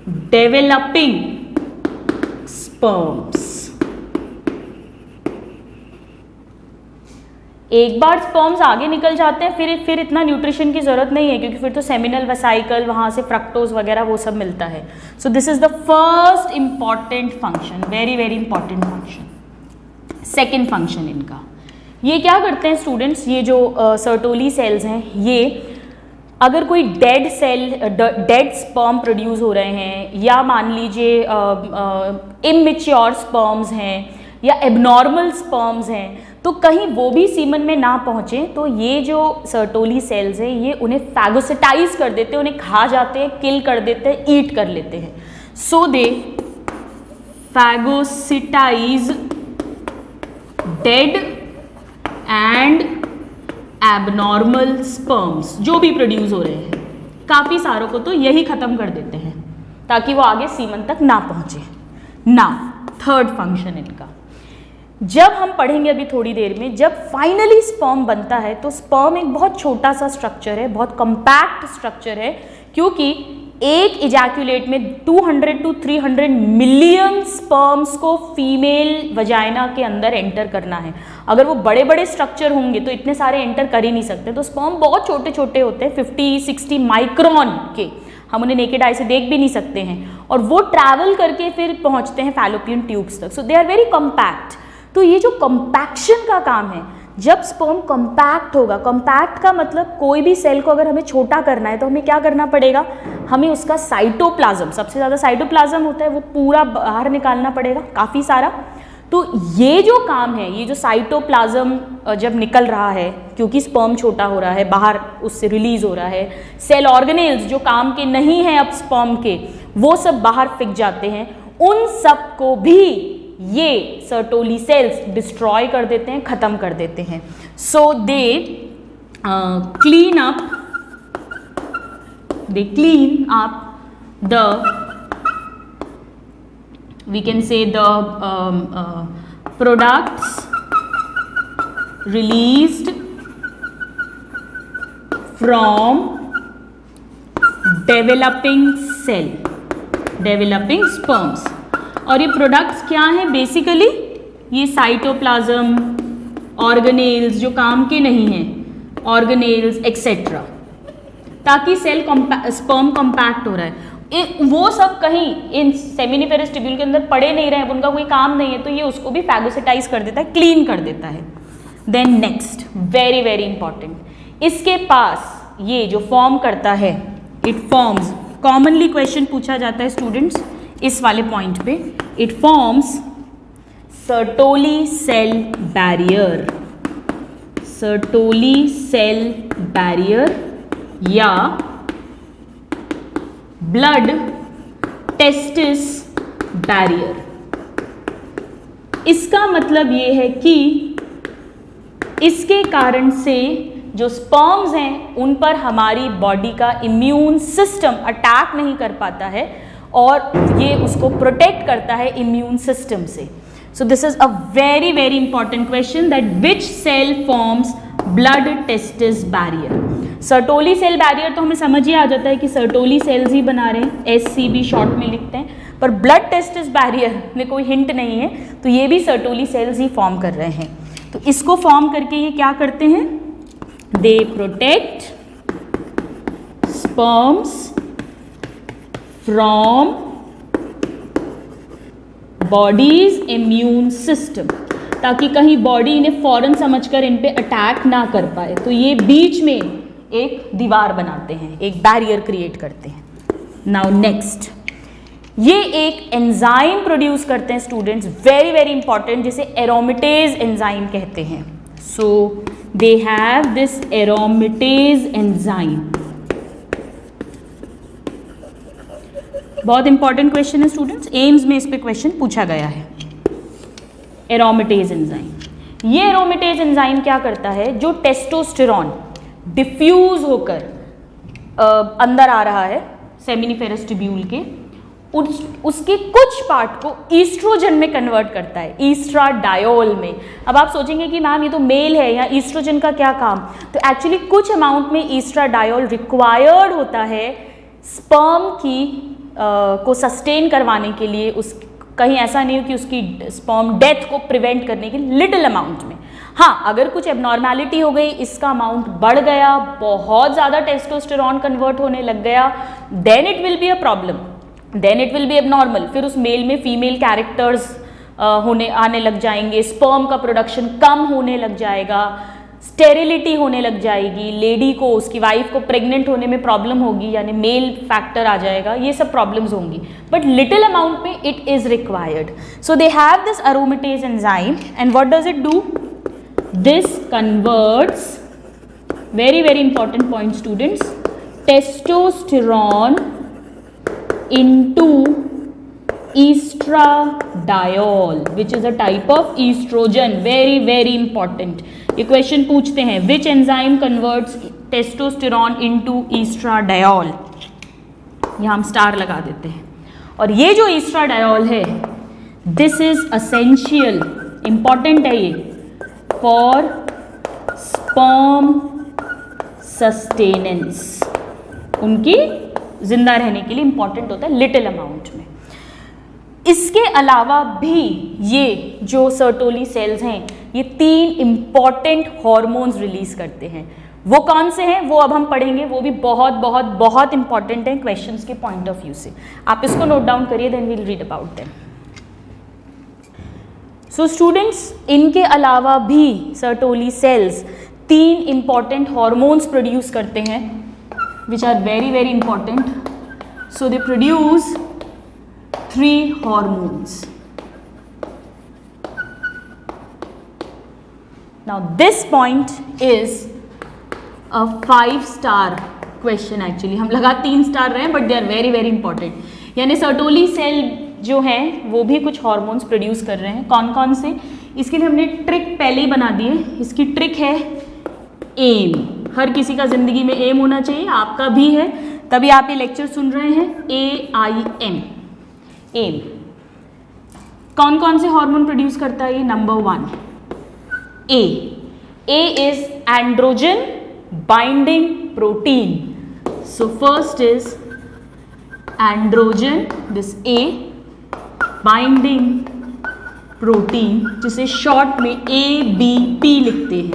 developing sperms. एक बार स्पर्म्स आगे निकल जाते हैं फिर इतना न्यूट्रिशन की जरूरत नहीं है, क्योंकि फिर तो सेमिनल वेसाइकल, वहां से फ्रक्टोज वगैरह वो सब मिलता है। सो this is the first important function, very very important function. Second function इनका, ये क्या करते हैं स्टूडेंट्स, ये जो सर्टोली सेल्स हैं, ये अगर कोई dead cell, dead sperm produce हो रहे हैं, या मान लीजिए इमैच्योर स्पर्म्स हैं या एबनॉर्मल स्पर्म्स हैं, तो कहीं वो भी सीमन में ना पहुंचे, तो ये जो सर्टोली सेल्स हैं ये उन्हें फैगोसिटाइज कर देते हैं, उन्हें खा जाते हैं, किल कर देते हैं, ईट कर लेते हैं। So they फैगोसिटाइज dead and abnormal sperms जो भी प्रोड्यूस हो रहे हैं, काफ़ी सारों को तो यही ख़त्म कर देते हैं ताकि वो आगे सीमन तक ना पहुंचे। ना थर्ड फंक्शन इनका, जब हम पढ़ेंगे अभी थोड़ी देर में, जब फाइनली स्पर्म बनता है तो स्पर्म एक बहुत छोटा सा स्ट्रक्चर है, बहुत कम्पैक्ट स्ट्रक्चर है, क्योंकि एक इजैक्यूलेट में 200 to 300 मिलियन स्पर्म्स को फीमेल वजाइना के अंदर एंटर करना है। अगर वो बड़े बड़े स्ट्रक्चर होंगे तो इतने सारे एंटर कर ही नहीं सकते, तो स्पर्म बहुत छोटे छोटे होते हैं, 50-60 माइक्रोन के, हम उन्हें नेकेड आई से देख भी नहीं सकते हैं, और वो ट्रैवल करके फिर पहुंचते हैं फैलोपियन ट्यूब्स तक। सो दे आर वेरी कम्पैक्ट। तो ये जो कंपैक्शन का काम है, जब स्पर्म कंपैक्ट होगा, कंपैक्ट का मतलब कोई भी सेल को अगर हमें छोटा करना है तो हमें क्या करना पड़ेगा, हमें उसका साइटोप्लाज्म, सबसे ज़्यादा साइटोप्लाज्म होता है, वो पूरा बाहर निकालना पड़ेगा, काफ़ी सारा। तो ये जो काम है, ये जो साइटोप्लाज्म जब निकल रहा है, क्योंकि स्पर्म छोटा हो रहा है, बाहर उससे रिलीज हो रहा है, सेल ऑर्गेनेल्स जो काम के नहीं हैं अब स्पर्म के, वो सब बाहर फिक जाते हैं, उन सब को भी ये सर्टोली सेल्स डिस्ट्रॉय कर देते हैं, खत्म कर देते हैं। So they clean up the, we can say the products released from developing cell, developing sperms। और ये प्रोडक्ट्स क्या हैं? बेसिकली ये साइटोप्लाज्म, ऑर्गेनेल्स जो काम के नहीं हैं, ऑर्गेनेल्स एक्सेट्रा, ताकि सेल स्पर्म कॉम्पैक्ट हो रहा है, वो सब कहीं इन सेमिनिफेरस ट्यूब्यूल के अंदर पड़े नहीं रहे, उनका कोई काम नहीं है, तो ये उसको भी फैगोसिटाइज कर देता है, क्लीन कर देता है। Then next, very very important, इसके पास ये जो फॉर्म करता है, इट फॉर्म्स, कॉमनली क्वेश्चन पूछा जाता है स्टूडेंट्स इस वाले पॉइंट पे, it forms Sertoli cell barrier, Sertoli cell barrier या ब्लड टेस्टिस बैरियर। इसका मतलब ये है कि इसके कारण से जो स्पर्म्स हैं उन पर हमारी बॉडी का इम्यून सिस्टम अटैक नहीं कर पाता है और ये उसको प्रोटेक्ट करता है इम्यून सिस्टम से। So this is a very very important question, that which cell forms blood testis barrier. Sertoli cell barrier तो हमें समझ ही आ जाता है कि सर्टोली सेल्स ही बना रहे हैं, SCB शॉर्ट में लिखते हैं, पर ब्लड टेस्टिस बैरियर में कोई हिंट नहीं है, तो ये भी सर्टोली सेल्स ही फॉर्म कर रहे हैं। तो इसको फॉर्म करके ये क्या करते हैं? They protect sperms from bodies immune system, ताकि कहीं बॉडी इन्हें फौरन समझकर इन पे अटैक ना कर पाए, तो ये बीच में एक दीवार बनाते हैं, एक बैरियर क्रिएट करते हैं। नाउ नेक्स्ट, ये एक एंजाइम प्रोड्यूस करते हैं स्टूडेंट्स, वेरी वेरी इंपॉर्टेंट, जिसे एरोमेटेज एंजाइम कहते हैं। So they have this aromatase enzyme. बहुत इंपॉर्टेंट क्वेश्चन है स्टूडेंट्स, एम्स में इस पे क्वेश्चन पूछा गया है। एरोमेटेज एंजाइम, ये एरोमेटेज एंजाइम क्या करता है? जो टेस्टोस्टेरॉन डिफ्यूज होकर अंदर आ रहा है सेमिनिफेरस ट्यूब्यूल के, उसके कुछ पार्ट को ईस्ट्रोजन में कन्वर्ट करता है, ईस्ट्राडायोल में। अब आप सोचेंगे कि मैम ये तो मेल है, या ईस्ट्रोजन का क्या काम? तो एक्चुअली कुछ अमाउंट में ईस्ट्राडायोल रिक्वायर्ड होता है स्पर्म की को सस्टेन करवाने के लिए, उस कहीं ऐसा नहीं हो कि उसकी स्पर्म डेथ को प्रिवेंट करने के लिटिल अमाउंट में। हाँ, अगर कुछ एबनॉर्मैलिटी हो गई, इसका अमाउंट बढ़ गया, बहुत ज़्यादा टेस्टोस्टेरॉन कन्वर्ट होने लग गया, then it will be a problem, then it will be abnormal. फिर उस मेल में फीमेल कैरेक्टर्स आने लग जाएंगे, स्पर्म का प्रोडक्शन कम होने लग जाएगा, स्टेरिलिटी होने लग जाएगी, लेडी को, उसकी वाइफ को प्रेग्नेंट होने में प्रॉब्लम होगी, यानी मेल फैक्टर आ जाएगा, ये सब प्रॉब्लम्स होंगी, बट लिटिल अमाउंट में it is required. So they have this aromatase enzyme and what does it do? This converts, very very important point students, testosterone into estradiol which is a type of estrogen, very very important। ये question पूछते हैं, which enzyme converts testosterone into estradiol, यहाँ हम star लगा देते हैं। और ये जो estradiol है, this is essential, important है ये for sperm sustenance, उनकी जिंदा रहने के लिए इंपॉर्टेंट होता है लिटिल अमाउंट में। इसके अलावा भी ये जो सर्टोली सेल्स हैं, ये 3 इंपॉर्टेंट हॉर्मोन्स रिलीज करते हैं। वो कौन से हैं वो अब हम पढ़ेंगे, वो भी बहुत बहुत बहुत इंपॉर्टेंट हैं क्वेश्चंस के पॉइंट ऑफ व्यू से। आप इसको नोट डाउन करिए, then we'll read about them. So students, इनके अलावा भी Sertoli cells 3 important hormones produce करते हैं, which are very very important. So they produce 3 hormones. Now this point is a 5-star question actually. हम लगा 3 star रहे हैं, but they are very very important. यानी सर्टोली सेल जो हैं वो भी कुछ हॉर्मोन्स प्रोड्यूस कर रहे हैं। कौन कौन से? इसके लिए हमने ट्रिक पहले ही बना दी है। इसकी ट्रिक है एम। हर किसी का जिंदगी में एम होना चाहिए, आपका भी है, तभी आप ये लेक्चर सुन रहे हैं। AIM, M. कौन कौन से हार्मोन प्रोड्यूस करता है ये? Number 1 A. A is androgen binding protein. So first is androgen, this A, binding protein जिसे शॉर्ट में ABP लिखते हैं,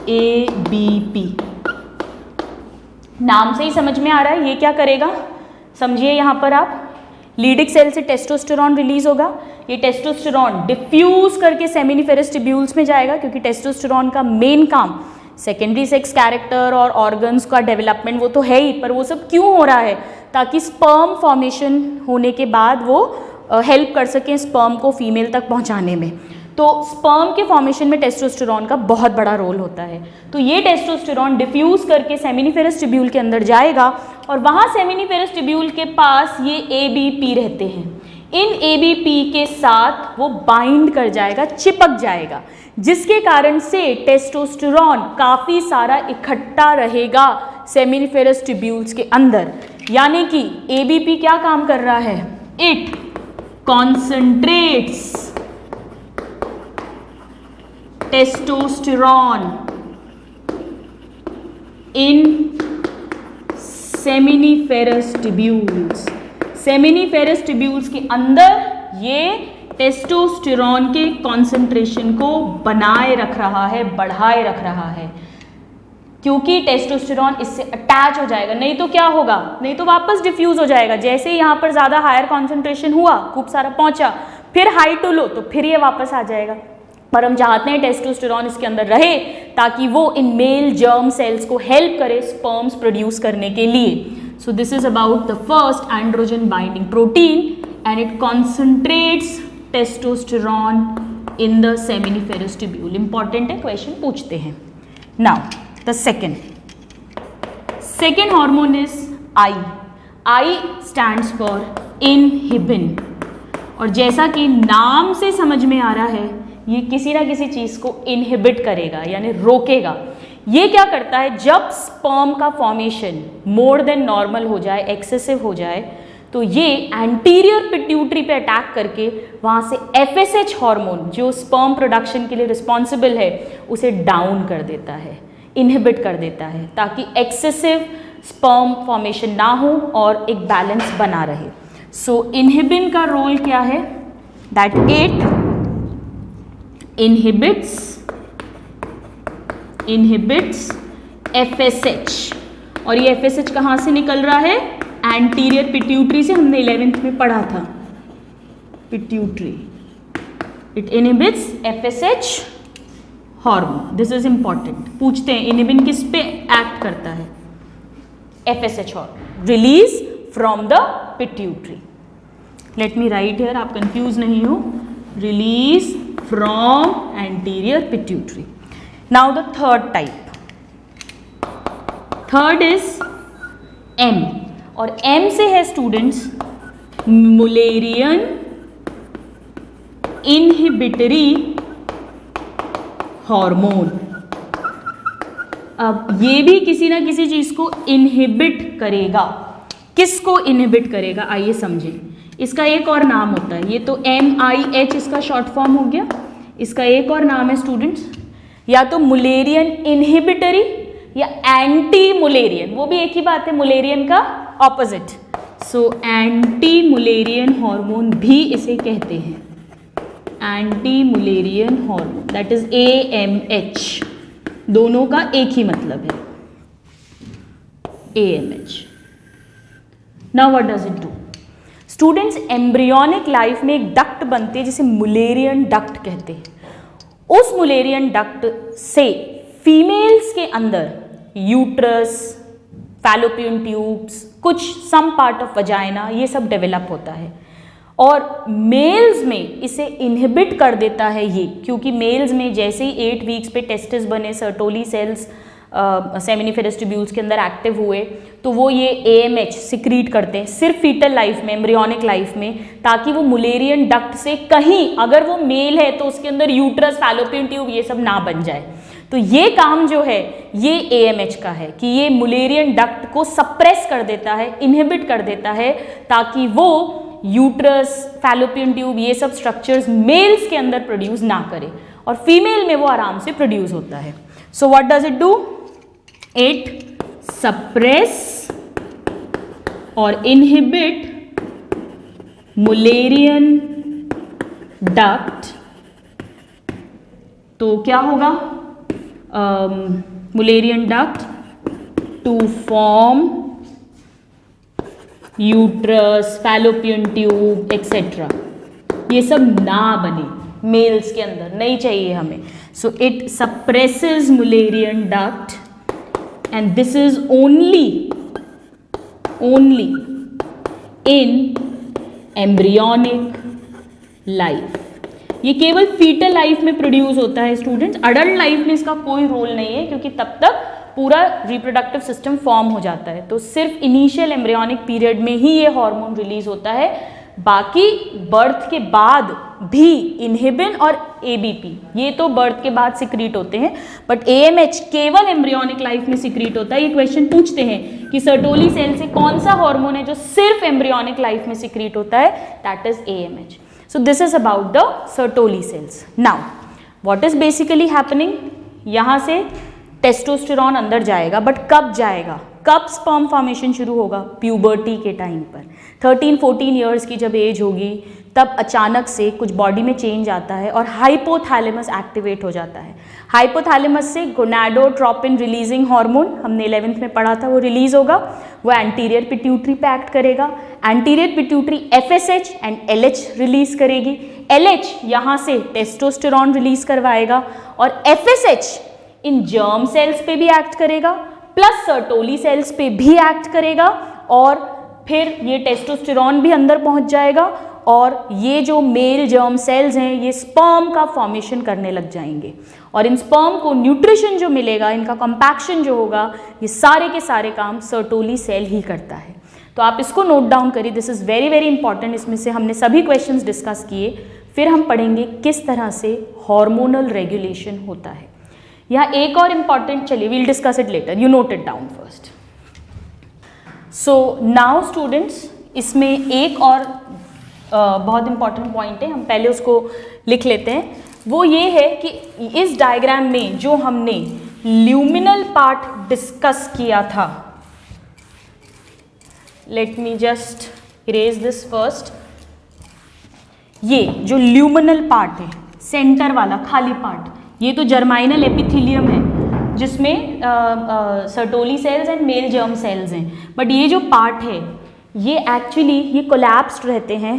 ABP। नाम से ही समझ में आ रहा है ये क्या करेगा, समझिए यहाँ पर आप, लीडिक सेल से टेस्टोस्टेरॉन रिलीज होगा, ये टेस्टोस्टेरॉन डिफ्यूज करके सेमिनिफेरस ट्यूब्यूल्स में जाएगा, क्योंकि टेस्टोस्टेरॉन का मेन काम सेकेंडरी सेक्स कैरेक्टर और ऑर्गन्स का डेवलपमेंट वो तो है ही, पर वो सब क्यों हो रहा है, ताकि स्पर्म फॉर्मेशन होने के बाद वो हेल्प कर सकें स्पर्म को फीमेल तक पहुंचाने में। तो स्पर्म के फॉर्मेशन में टेस्टोस्टेरॉन का बहुत बड़ा रोल होता है। तो ये टेस्टोस्टेरॉन डिफ्यूज करके सेमिनिफेरस ट्यूब्यूल के अंदर जाएगा और वहाँ सेमिनिफेरस ट्यूब्यूल के पास ये ABP रहते हैं। इन ABP के साथ वो बाइंड कर जाएगा, चिपक जाएगा, जिसके कारण से टेस्टोस्टेरॉन काफ़ी सारा इकट्ठा रहेगा सेमिनिफेरस ट्यूब्यूल्स के अंदर। यानी कि ABP क्या काम कर रहा है, it concentrates testosterone in seminiferous tubules. Seminiferous tubules के अंदर ये टेस्टोस्टेरॉन के कॉन्सेंट्रेशन को बनाए रख रहा है, बढ़ाए रख रहा है, क्योंकि टेस्टोस्टेरॉन इससे अटैच हो जाएगा, नहीं तो क्या होगा, नहीं तो वापस डिफ्यूज हो जाएगा। जैसे ही यहाँ पर ज़्यादा हायर कॉन्सेंट्रेशन हुआ, खूब सारा पहुँचा, फिर हाई टू लो, तो फिर ये वापस आ जाएगा। पर हम चाहते हैं टेस्टोस्टेरॉन इसके अंदर रहे ताकि वो इन मेल जर्म सेल्स को हेल्प करे स्पर्म्स प्रोड्यूस करने के लिए। सो this is about the first androgen binding protein and it concentrates testosterone in the seminiferous tubule. Important है, क्वेश्चन पूछते हैं। Now the second hormone is I. I stands for inhibin, और जैसा कि नाम से समझ में आ रहा है ये किसी ना किसी चीज़ को इनहिबिट करेगा, यानी रोकेगा। ये क्या करता है, जब स्पर्म का फॉर्मेशन मोर देन नॉर्मल हो जाए, एक्सेसिव हो जाए, तो ये एंटीरियर पिट्यूटरी पे अटैक करके वहाँ से FSH हार्मोन जो स्पर्म प्रोडक्शन के लिए रिस्पॉन्सिबल है उसे डाउन कर देता है, इनहिबिट कर देता है, ताकि एक्सेसिव स्पर्म फॉर्मेशन ना हो और एक बैलेंस बना रहे। सो इनहिबिन का रोल क्या है, दैट इट इनहिबिट्स FSH, और ये FSH कहाँ से निकल रहा है, एंटीरियर पिट्यूटरी से, हमने 11th में पढ़ा था, pituitary. It inhibits FSH hormone, this is important. पूछते हैं इनहिबिन किस पे एक्ट करता है, FSH hormone release from the pituitary. Let me right here, आप कंफ्यूज नहीं हो, release from anterior pituitary. Now the third type, third is M, और M से है स्टूडेंट्स मुलेरियन इनहिबिटरी हार्मोन। अब ये भी किसी ना किसी चीज को इनहिबिट करेगा। किसको इनहिबिट करेगा, आइए समझें। इसका एक और नाम होता है, ये तो MIH इसका शॉर्ट फॉर्म हो गया, इसका एक और नाम है स्टूडेंट्स, या तो मुलेरियन इनहिबिटरी या एंटी मुलेरियन, वो भी एक ही बात है, मुलेरियन का opposite. So anti Mullerian hormone भी इसे कहते हैं, anti Mullerian hormone, that is AMH, दोनों का एक ही मतलब है, AMH। Now what does it do, students embryonic life में एक डक्ट बनती है जिसे मुलेरियन डक्ट कहते हैं। उस मुलेरियन डक्ट से फीमेल्स के अंदर यूट्रस, फैलोपियन ट्यूब्स, कुछ सम पार्ट ऑफ वजाइना, ये सब डेवलप होता है, और मेल्स में इसे इनहिबिट कर देता है ये, क्योंकि मेल्स में जैसे ही 8 वीक्स पे टेस्टिस बने, सर्टोली सेल्स सेमिनिफेरस ट्यूब्यूल्स के अंदर एक्टिव हुए, तो वो ये AMH सिक्रीट करते हैं सिर्फ फीटल लाइफ में, एम्ब्रियोनिक लाइफ में, ताकि वो मुलेरियन डक्ट से कहीं, अगर वो मेल है तो उसके अंदर यूट्रस, फैलोपियन ट्यूब ये सब ना बन जाए। तो ये काम जो है ये AMH का है कि ये मुलेरियन डक्ट को सप्रेस कर देता है, इनहिबिट कर देता है, ताकि वो यूट्रस, फैलोपियन ट्यूब ये सब स्ट्रक्चर्स मेल्स के अंदर प्रोड्यूस ना करे। और फीमेल में वो आराम से प्रोड्यूस होता है। So what does it do? It suppress और इनहिबिट मुलेरियन डक्ट। तो क्या होगा? Mullerian duct to form uterus, fallopian tube etcetera. ये सब ना बने मेल्स के अंदर, नहीं चाहिए हमें। So it suppresses Mullerian duct and this is only in embryonic life. ये केवल फीटल लाइफ में प्रोड्यूस होता है स्टूडेंट्स, अडल्ट लाइफ में इसका कोई रोल नहीं है, क्योंकि तब तक पूरा रिप्रोडक्टिव सिस्टम फॉर्म हो जाता है। तो सिर्फ इनिशियल एम्ब्रियोनिक पीरियड में ही ये हार्मोन रिलीज होता है, बाकी बर्थ के बाद भी इनहिबिन और एबीपी ये तो बर्थ के बाद सिक्रीट होते हैं, बट एएमएच केवल एम्ब्रियोनिक लाइफ में सिक्रीट होता है। ये क्वेश्चन पूछते हैं कि सर्टोली सेल से कौन सा हार्मोन है जो सिर्फ एम्ब्रियोनिक लाइफ में सिक्रीट होता है? That is AMH. So this is about the Sertoli cells. Now, what is basically happening? यहाँ से टेस्टोस्टेरॉन अंदर जाएगा, बट कब जाएगा? कब स्पर्म फॉर्मेशन शुरू होगा? प्यूबर्टी के टाइम पर। 13-14 ईयर्स की जब एज होगी तब अचानक से कुछ बॉडी में चेंज आता है और हाइपोथैलेमस एक्टिवेट हो जाता है। हाइपोथैलेमस से गोनाडोट्रोपिन रिलीजिंग हार्मोन, हमने 11th में पढ़ा था, वो रिलीज होगा, वो एंटीरियर पिट्यूटरी पे एक्ट करेगा। Anterior pituitary FSH and LH release करेगी। एलएच यहाँ से टेस्टोस्टेरॉन रिलीज करवाएगा और एफएसएच इन जर्म सेल्स पे भी एक्ट करेगा, प्लस सर्टोली सेल्स पे भी एक्ट करेगा, और फिर ये टेस्टोस्टेरॉन भी अंदर पहुंच जाएगा और ये जो मेल जर्म सेल्स हैं ये स्पर्म का फॉर्मेशन करने लग जाएंगे, और इन स्पर्म को न्यूट्रिशन जो मिलेगा, इनका कंपैक्शन जो होगा, ये सारे के सारे काम सर्टोली सेल ही करता है। तो आप इसको नोट डाउन करिए, this is very very important. इसमें से हमने सभी क्वेश्चंस डिस्कस किए, फिर हम पढ़ेंगे किस तरह से हार्मोनल रेगुलेशन होता है। यहाँ एक और इम्पॉर्टेंट, चलिए we'll discuss it later, you note it down first. So now students, इसमें एक और बहुत इंपॉर्टेंट पॉइंट है, हम पहले उसको लिख लेते हैं। वो ये है कि इस डायग्राम में जो हमने ल्यूमिनल पार्ट डिस्कस किया था, let me just erase this first. ये जो ल्यूमिनल पार्ट है, सेंटर वाला खाली पार्ट, ये तो जर्माइनल एपिथेलियम है जिसमें Sertoli cells and mail germ sales हैं, बट ये जो पार्ट है ये एक्चुअली ये कोलैप्स्ड रहते हैं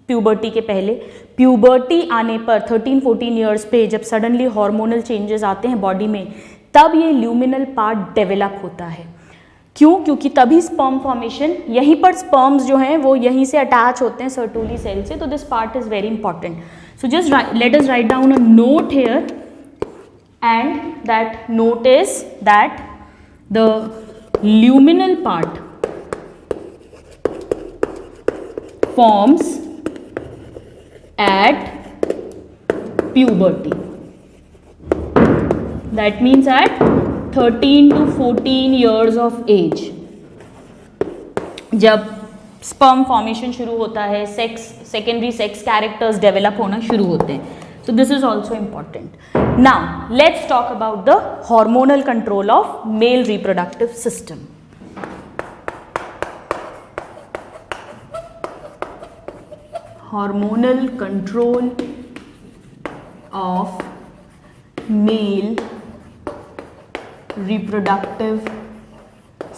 प्यूबर्टी के पहले। प्यूबर्टी आने पर 13-14 ईयर्स पे जब सडनली हार्मोनल चेंजेस आते हैं बॉडी में, तब ये ल्यूमिनल पार्ट डेवलप होता है। क्यों? क्योंकि तभी स्पर्म फॉर्मेशन, यहीं पर स्पर्म्स जो हैं वो यहीं से अटैच होते हैं सर्टोली सेल से। तो this part is very important. So just let us write down a note here, and that note is that the luminal part forms at puberty. That means at 13 to 14 years of age, जब sperm formation शुरू होता है, secondary sex characters develop होना शुरू होते हैं। So this is also important. Now let's talk about the hormonal control of male reproductive system. Hormonal control of male reproductive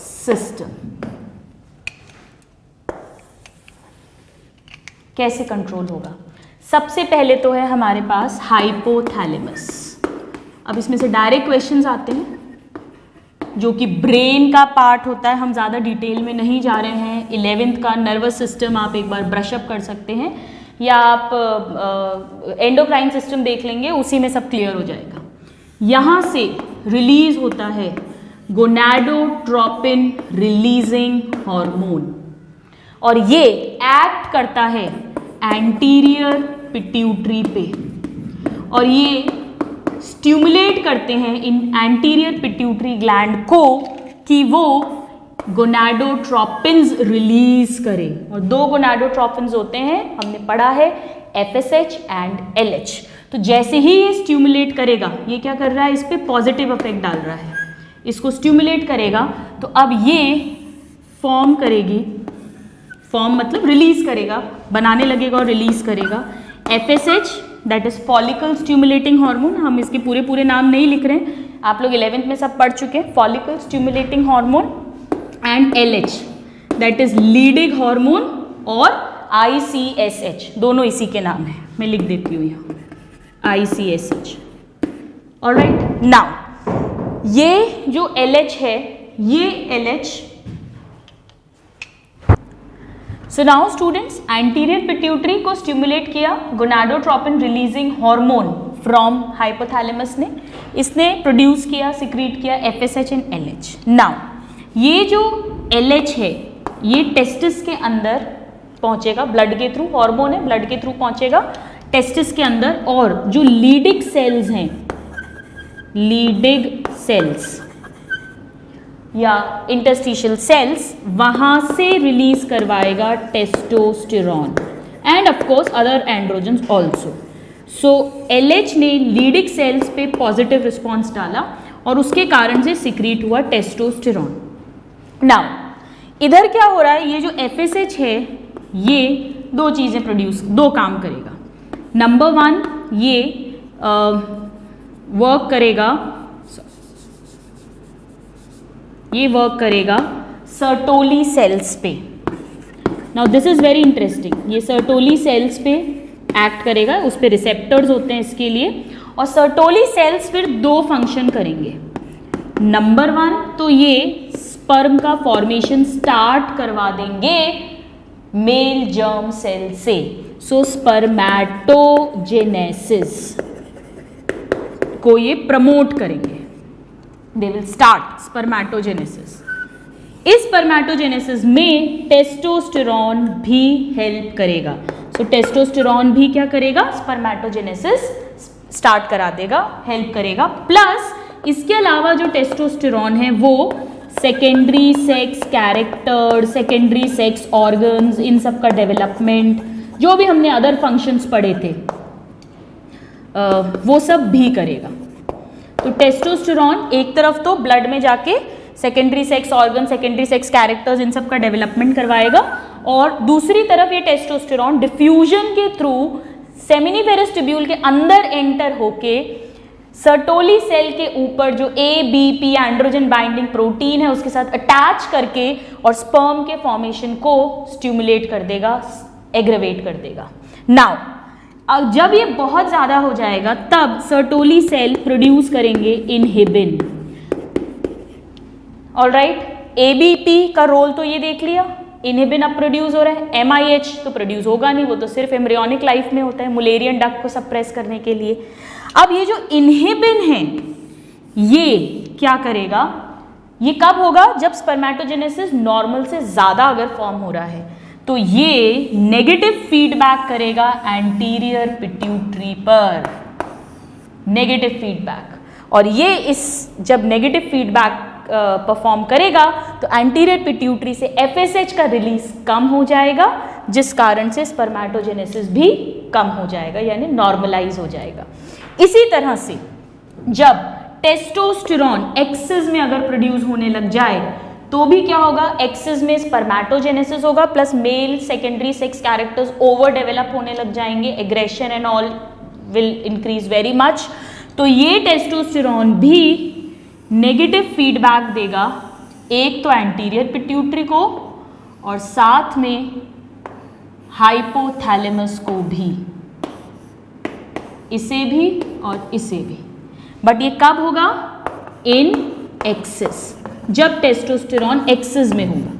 system. कैसे control होगा? सबसे पहले तो है हमारे पास हाइपोथैलेमस। अब इसमें से डायरेक्ट क्वेश्चंस आते हैं जो कि ब्रेन का पार्ट होता है, हम ज़्यादा डिटेल में नहीं जा रहे हैं। 11th का नर्वस सिस्टम आप एक बार ब्रशअप कर सकते हैं, या आप एंडोक्राइन सिस्टम देख लेंगे, उसी में सब क्लियर हो जाएगा। यहाँ से रिलीज होता है गोनाडोट्रोपिन रिलीजिंग हार्मोन, और ये एक्ट करता है एंटीरियर पिट्यूटरी पे, और ये स्टिमुलेट करते हैं इन एंटीरियर पिट्यूटरी ग्लैंड को कि वो गोनाडोट्रोपिन्स रिलीज करें। और दो गोनाडोट्रोपिन्स होते हैं, हमने पढ़ा है, एफएसएच एंड एलएच। तो जैसे ही ये स्टिमुलेट करेगा, ये क्या कर रहा है, इस पर पॉजिटिव इफेक्ट डाल रहा है, इसको स्टिमुलेट करेगा, तो अब ये फॉर्म करेगी, फॉर्म मतलब रिलीज करेगा, बनाने लगेगा और रिलीज करेगा FSH, that is follicle stimulating hormone. हम इसके पूरे पूरे नाम नहीं लिख रहे हैं, आप लोग 11th में सब पढ़ चुके हैं, follicle stimulating hormone, and LH that is leading hormone, और ICSH, दोनों इसी के नाम है, मैं लिख देती हूँ यहाँ ICSH। ऑलराइट, नाउ ये जो LH है, ये LH, सो नाउ स्टूडेंट्स, एंटीरियर पिट्यूटरी को स्टिमुलेट किया gonadotropin releasing hormone from hypothalamus ने, इसने प्रोड्यूस किया, सिक्रीट किया FSH एंड LH। नाउ ये जो LH है ये टेस्टिस के अंदर पहुंचेगा, ब्लड के थ्रू, हार्मोन है, ब्लड के थ्रू पहुंचेगा टेस्टिस के अंदर, और जो लीडिंग सेल्स हैं, लीडिंग सेल्स या इंटरस्टिशियल सेल्स, वहां से रिलीज करवाएगा testosterone end of course other androgens also. So LH ने लीडिंग सेल्स पे पॉजिटिव रिस्पॉन्स डाला और उसके कारण से सिक्रीट हुआ टेस्टोस्टेरॉन। नाउ इधर क्या हो रहा है, ये जो FSH है ये दो चीजें प्रोड्यूस, दो काम करेगा। नंबर 1, ये वर्क करेगा, ये वर्क करेगा सर्टोली सेल्स पे। Now this is very interesting, ये सर्टोली सेल्स पे एक्ट करेगा, उस पे रिसेप्टर्स होते हैं इसके लिए, और सर्टोली सेल्स फिर दो फंक्शन करेंगे। नंबर 1 तो ये स्पर्म का फॉर्मेशन स्टार्ट करवा देंगे मेल जर्म सेल से, सो स्पर्मैटोजेनेसिस को ये प्रमोट करेंगे, दे विल स्टार्ट स्पर्मैटोजेनेसिस। इस स्पर्मैटोजेनेसिस में टेस्टोस्टेरॉन भी हेल्प करेगा, सो टेस्टोस्टेरॉन भी क्या करेगा, स्पर्मैटोजेनेसिस स्टार्ट करा देगा, हेल्प करेगा। प्लस इसके अलावा जो टेस्टोस्टेरॉन है वो secondary sex character, secondary sex organs, इन सब का डेवलपमेंट, जो भी हमने अदर फंक्शंस पढ़े थे वो सब भी करेगा। तो टेस्टोस्टेरॉन एक तरफ तो ब्लड में जाके secondary sex organ, secondary sex characters, इन सब का डेवलपमेंट करवाएगा, और दूसरी तरफ ये टेस्टोस्टेरॉन डिफ्यूजन के थ्रू सेमिनिफेरस ट्यूब्यूल के अंदर एंटर होके सर्टोली सेल के ऊपर जो ABP एंड्रोजन बाइंडिंग प्रोटीन है उसके साथ अटैच करके और स्पर्म के फॉर्मेशन को स्टिमुलेट कर देगा, एग्रेवेट कर देगा। नाउ अब जब ये बहुत ज़्यादा हो जाएगा तब सर्टोली सेल प्रोड्यूस करेंगे इनहिबिन। ऑलराइट, ABP का रोल तो ये देख लिया, इनहिबिन अब प्रोड्यूस हो रहा है, MIH तो प्रोड्यूस होगा नहीं, वो तो सिर्फ एम्ब्रियोनिक लाइफ में होता है मुलेरियन डक्ट को सप्रेस करने के लिए। अब ये जो इनहिबिन है ये क्या करेगा, ये कब होगा, जब स्पर्मैटोजेनेसिस नॉर्मल से ज़्यादा अगर फॉर्म हो रहा है तो ये नेगेटिव फीडबैक करेगा एंटीरियर पिट्यूटरी पर, नेगेटिव फीडबैक, और ये इस जब नेगेटिव फीडबैक परफॉर्म करेगा तो एंटीरियर पिट्यूटरी से FSH का रिलीज कम हो जाएगा, जिस कारण से स्पर्मैटोजेनेसिस भी कम हो जाएगा, यानी नॉर्मलाइज हो जाएगा। इसी तरह से जब टेस्टोस्टेरॉन एक्सेस में अगर प्रोड्यूस होने लग जाए तो भी क्या होगा, एक्सेस में स्पर्मैटोजेनेसिस होगा, plus male secondary sex characters over develop होने लग जाएंगे, aggression and all will increase very much. तो ये टेस्टोस्टेरॉन भी नेगेटिव फीडबैक देगा, एक तो एंटीरियर पिट्यूटरी को और साथ में हाइपोथैलेमस को भी, इसे भी और इसे भी। बट ये कब होगा, इन एक्सेस, जब टेस्टोस्टेरॉन एक्सेस में होगा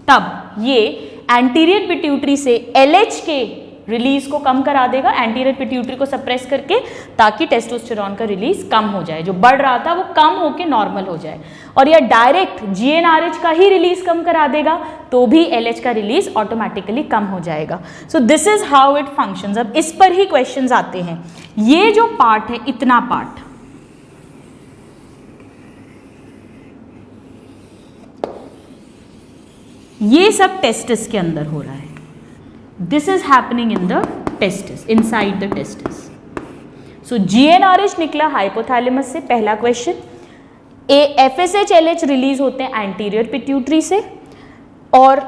तब ये एंटीरियर पिट्यूटरी से LH के रिलीज को कम करा देगा, एंटीरियर पिट्यूटरी को सप्रेस करके, ताकि टेस्टोस्टेरॉन का रिलीज कम हो जाए, जो बढ़ रहा था वो कम होके नॉर्मल हो जाए। और यह डायरेक्ट GnRH का ही रिलीज कम करा देगा तो भी LH का रिलीज ऑटोमेटिकली कम हो जाएगा। सो this is how it functions. अब इस पर ही क्वेश्चंस आते हैं। ये जो पार्ट है, इतना पार्ट, ये सब टेस्टिस के अंदर हो रहा है। This is happening in the testis, inside the testis. So GnRH निकला हाइपोथैलेमस से, पहला क्वेश्चन। FSH-LH रिलीज होते हैं एंटीरियर पिट्यूटरी से, और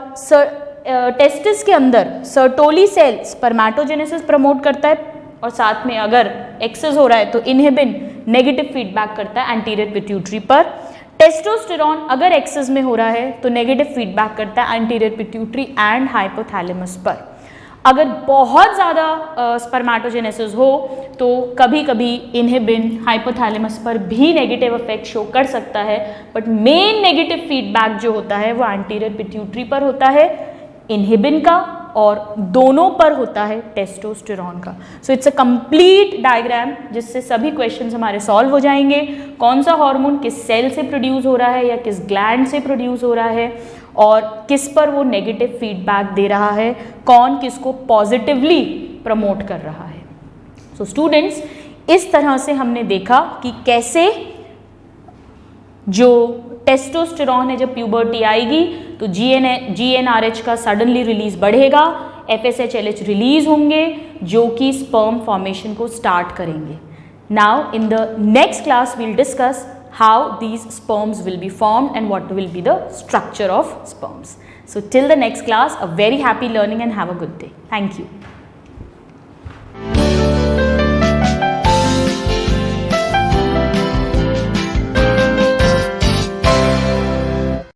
टेस्टिस के अंदर सर्टोली सेल स्पर्मेटोजेनेसिस प्रमोट करता है, और साथ में अगर एक्सेस हो रहा है तो इनहिबिन नेगेटिव फीडबैक करता है एंटीरियर पिट्यूटरी पर। टेस्टोस्टेरॉन अगर एक्सेस में हो रहा है तो नेगेटिव फीडबैक करता है एंटीरियर पिट्यूटरी एंड हाइपोथैलेमस पर। अगर बहुत ज़्यादा स्पर्मेटोजेनेसिस हो तो कभी कभी इनहिबिन हाइपोथैलेमस पर भी नेगेटिव इफेक्ट शो कर सकता है, बट मेन नेगेटिव फीडबैक जो होता है वो एंटीरियर पिट्यूटरी पर होता है, इनहिबिन का, और दोनों पर होता है टेस्टोस्टेरॉन का। So it's a complete diagram जिससे सभी क्वेश्चंस हमारे सॉल्व हो जाएंगे। कौन सा हार्मोन किस सेल से प्रोड्यूस हो रहा है या किस ग्लैंड से प्रोड्यूस हो रहा है, और किस पर वो नेगेटिव फीडबैक दे रहा है, कौन किसको पॉजिटिवली प्रमोट कर रहा है। सो स्टूडेंट्स, इस तरह से हमने देखा कि कैसे जो टेस्टोस्टेरॉन है जब प्यूबर्टी आएगी तो GnRH का सडनली रिलीज बढ़ेगा, FSH-LH रिलीज होंगे जो कि स्पर्म फॉर्मेशन को स्टार्ट करेंगे। Now in the next class we'll discuss how these sperms will be formed and what will be the structure of sperms. So till the next class, a very happy learning and have a good day. Thank you.